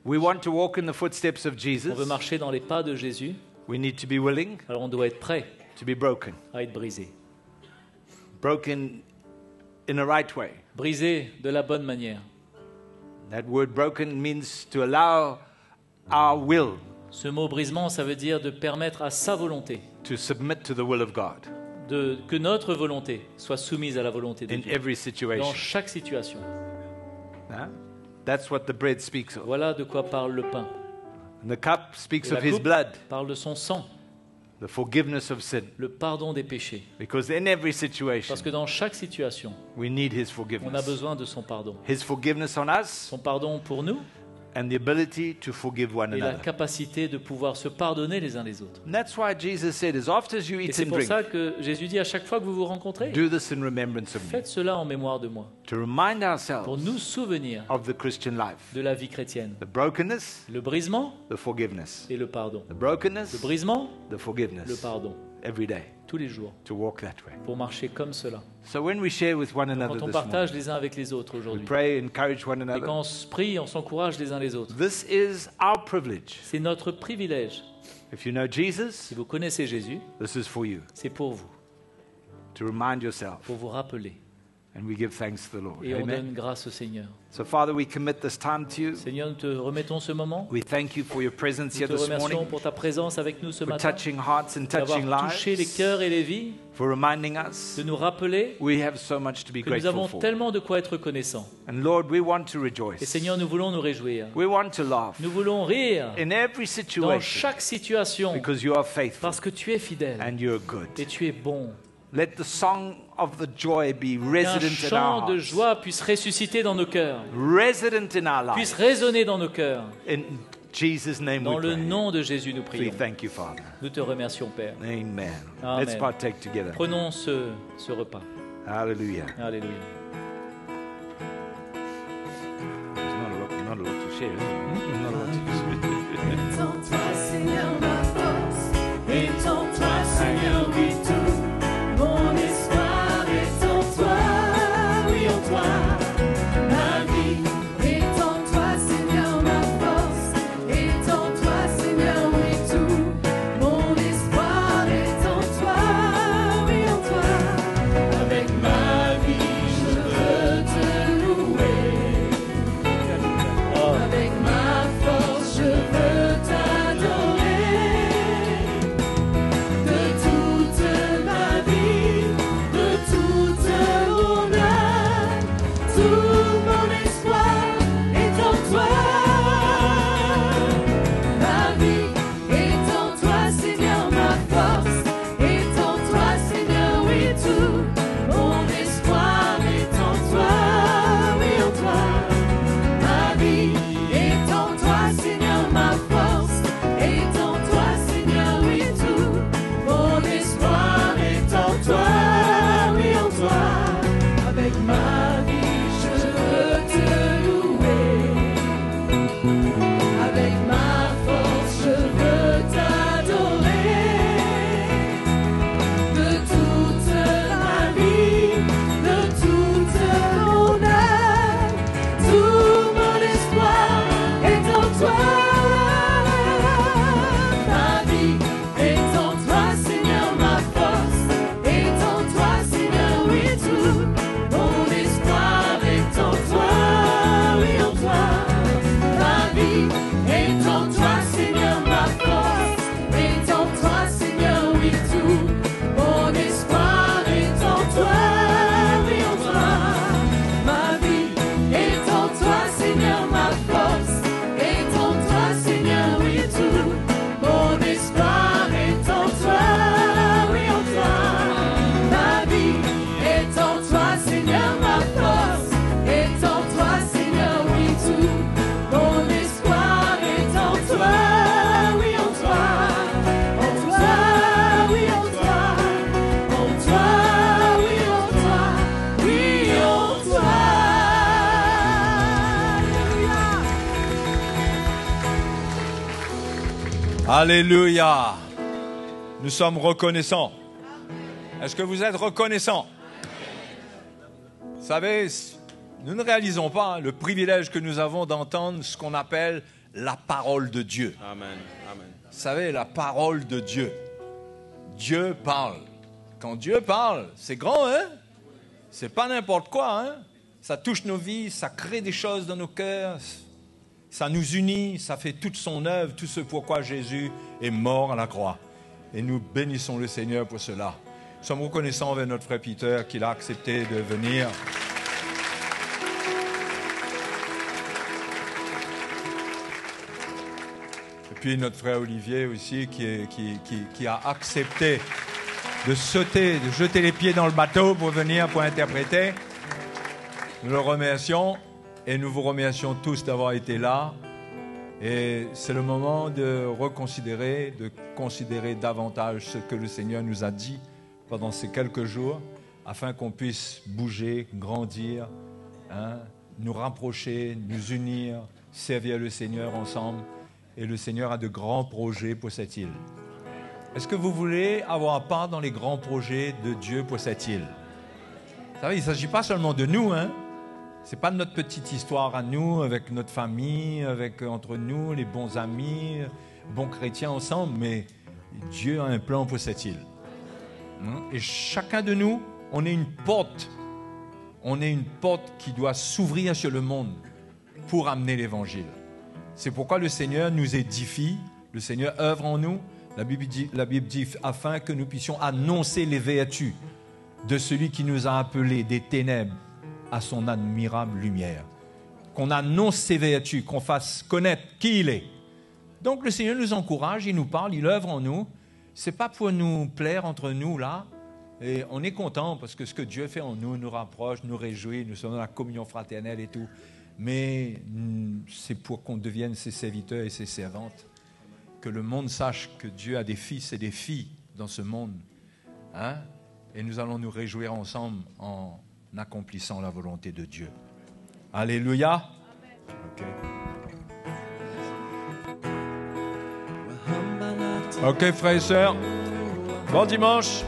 We want to walk in the footsteps of On veut Jesus. marcher dans les pas de Jésus, We need to be willing alors on doit être prêt to be broken. à être brisé. Broken in a right way. Brisé de la bonne manière. That word broken means to allow our will Ce mot brisement, ça veut dire de permettre à sa volonté, to submit to the will of God que notre volonté soit soumise à la volonté de in Dieu. every Dans situation. chaque situation. Huh? That's what the bread speaks of. Voilà de quoi parle le pain. And the cup speaks Et of la his coupe blood, parle de son sang, the forgiveness of sin. le pardon des péchés. Because in every situation, Parce que dans chaque situation, we need his on a forgiveness. besoin de son pardon. His forgiveness on us Son pardon pour nous and the ability to forgive one et la another. capacité de pouvoir se pardonner les uns les autres. And that's why Jesus said, as often as you Et eat c'est and pour drink, ça que Jésus dit à chaque fois que vous vous rencontrez, do this in remembrance of me. faites cela en mémoire de moi, To remind pour ourselves nous souvenir of the Christian life. de la vie chrétienne. The brokenness, Le brisement the forgiveness. et le pardon. The Le brokenness, brisement, the le forgiveness. pardon. Every day. tous les jours, to walk that way. pour marcher comme cela. So when we share with one another Quand on this partage morning, les uns avec les autres we aujourd'hui, pray, encourage one et another. quand on se prie, on s'encourage les uns les autres. This is our privilege. C'est notre privilège. If you know Jesus, Si vous connaissez Jésus, this is for you, c'est pour vous, to remind yourself. pour vous rappeler. And we give thanks to the Lord. Et on Amen. donne grâce au Seigneur. So, Father, we commit this time to you. Seigneur, nous te remettons ce moment. We thank you for your presence Nous here te this remercions morning, pour ta présence avec nous ce for matin, touching hearts and touching d'avoir touché les lives, cœurs et les vies, for reminding us de nous rappeler we have so much to be que nous avons grateful for. tellement de quoi être reconnaissants. And Lord, we want to Et rejoice. Seigneur, nous voulons nous réjouir. We want to laugh Nous voulons rire in every dans situation chaque situation because you are faithful parce que tu es fidèle and you are good. et tu es bon. Let the song of the joy be Qu'un resident in chant our de hearts, joie puisse ressusciter dans nos cœurs, resident in our puisse lives. résonner dans nos cœurs. In Jesus' name Dans we le pray. nom de Jésus, nous We prions. thank you, Father. Nous te remercions, Père. Amen. Amen. Let's partake together. Prenons ce repas. Hallelujah. Alléluia. There's not a lot to share. Not a lot to share. Est en toi, Seigneur, ma force. Est en toi, Seigneur, oui, tout. Mon espoir est en toi, oui, en toi. Ma vie est en toi, Seigneur, ma force. Est en toi, Seigneur, oui, tout. Mon espoir est en toi, oui, en toi. Avec ma vie, je veux te louer. Avec ma force, je veux t'adorer. De toute ma vie, de toute mon âme, tout mon espoir est en toi. Ma vie est en toi, Seigneur, ma force est en toi, Seigneur, oui, tout. Mon espoir est en toi, oui, en toi. Ma vie est en toi, Seigneur, ma force est en toi, Seigneur, oui, tout. Mon espoir est en toi, oui, en toi. Avec ma vie, je veux te louer. Avec ma force, je veux t'adorer. De toute ma vie, de toute mon âme, tout mon espoir est en toi. Ma vie est en toi, Seigneur, ma force est en toi, Seigneur, oui, tout. Mon espoir est en toi, oui, en toi. Ma vie est en toi, Seigneur, ma force est en toi, Seigneur, oui, tout. Mon espoir est en toi, oui, en toi. Ma vie est en toi, Seigneur, ma force est en toi, Seigneur, oui, tout. Mon espoir est en toi, oui, en toi. Ma vie est en toi, Seigneur, ma force est en toi, Seigneur, oui, tout. Mon espoir est en toi, oui, en toi. En toi, oui, en toi. En toi, oui, en toi. Oui, en toi. Alléluia. Alléluia. Nous sommes reconnaissants. Est-ce que vous êtes reconnaissants? Vous savez, nous ne réalisons pas le privilège que nous avons d'entendre ce qu'on appelle la parole de Dieu. Amen. Amen. Vous savez, la parole de Dieu. Dieu parle. Quand Dieu parle, c'est grand, hein? C'est pas n'importe quoi, hein? Ça touche nos vies, ça crée des choses dans nos cœurs, ça nous unit, ça fait toute son œuvre, tout ce pourquoi Jésus est mort à la croix. Et nous bénissons le Seigneur pour cela. Nous sommes reconnaissants envers notre frère Peter qu'il a accepté de venir. Et puis notre frère Olivier aussi qui a accepté de sauter, de jeter les pieds dans le bateau pour venir, pour interpréter. Nous le remercions et nous vous remercions tous d'avoir été là. Et c'est le moment de reconsidérer, de considérer davantage ce que le Seigneur nous a dit pendant ces quelques jours, afin qu'on puisse bouger, grandir, nous rapprocher, nous unir, servir le Seigneur ensemble. Et le Seigneur a de grands projets pour cette île. Est-ce que vous voulez avoir part dans les grands projets de Dieu pour cette île? Vous savez, il ne s'agit pas seulement de nous, hein? Ce n'est pas notre petite histoire à nous, avec notre famille, entre nous, les bons amis, bons chrétiens ensemble, mais Dieu a un plan pour cette île. Et chacun de nous, on est une porte. On est une porte qui doit s'ouvrir sur le monde pour amener l'Évangile. C'est pourquoi le Seigneur nous édifie, le Seigneur œuvre en nous. La Bible dit afin que nous puissions annoncer les vertus de celui qui nous a appelés des ténèbres à son admirable lumière. Qu'on annonce ses vertus, qu'on fasse connaître qui il est. Donc le Seigneur nous encourage, il nous parle, il œuvre en nous. Ce n'est pas pour nous plaire entre nous là. Et on est content parce que ce que Dieu fait en nous nous rapproche, nous réjouit, nous sommes dans la communion fraternelle et tout. Mais c'est pour qu'on devienne ses serviteurs et ses servantes. Que le monde sache que Dieu a des fils et des filles dans ce monde. Hein? Et nous allons nous réjouir ensemble en accomplissant la volonté de Dieu. Alléluia. Ok, frères et sœurs. Bon dimanche.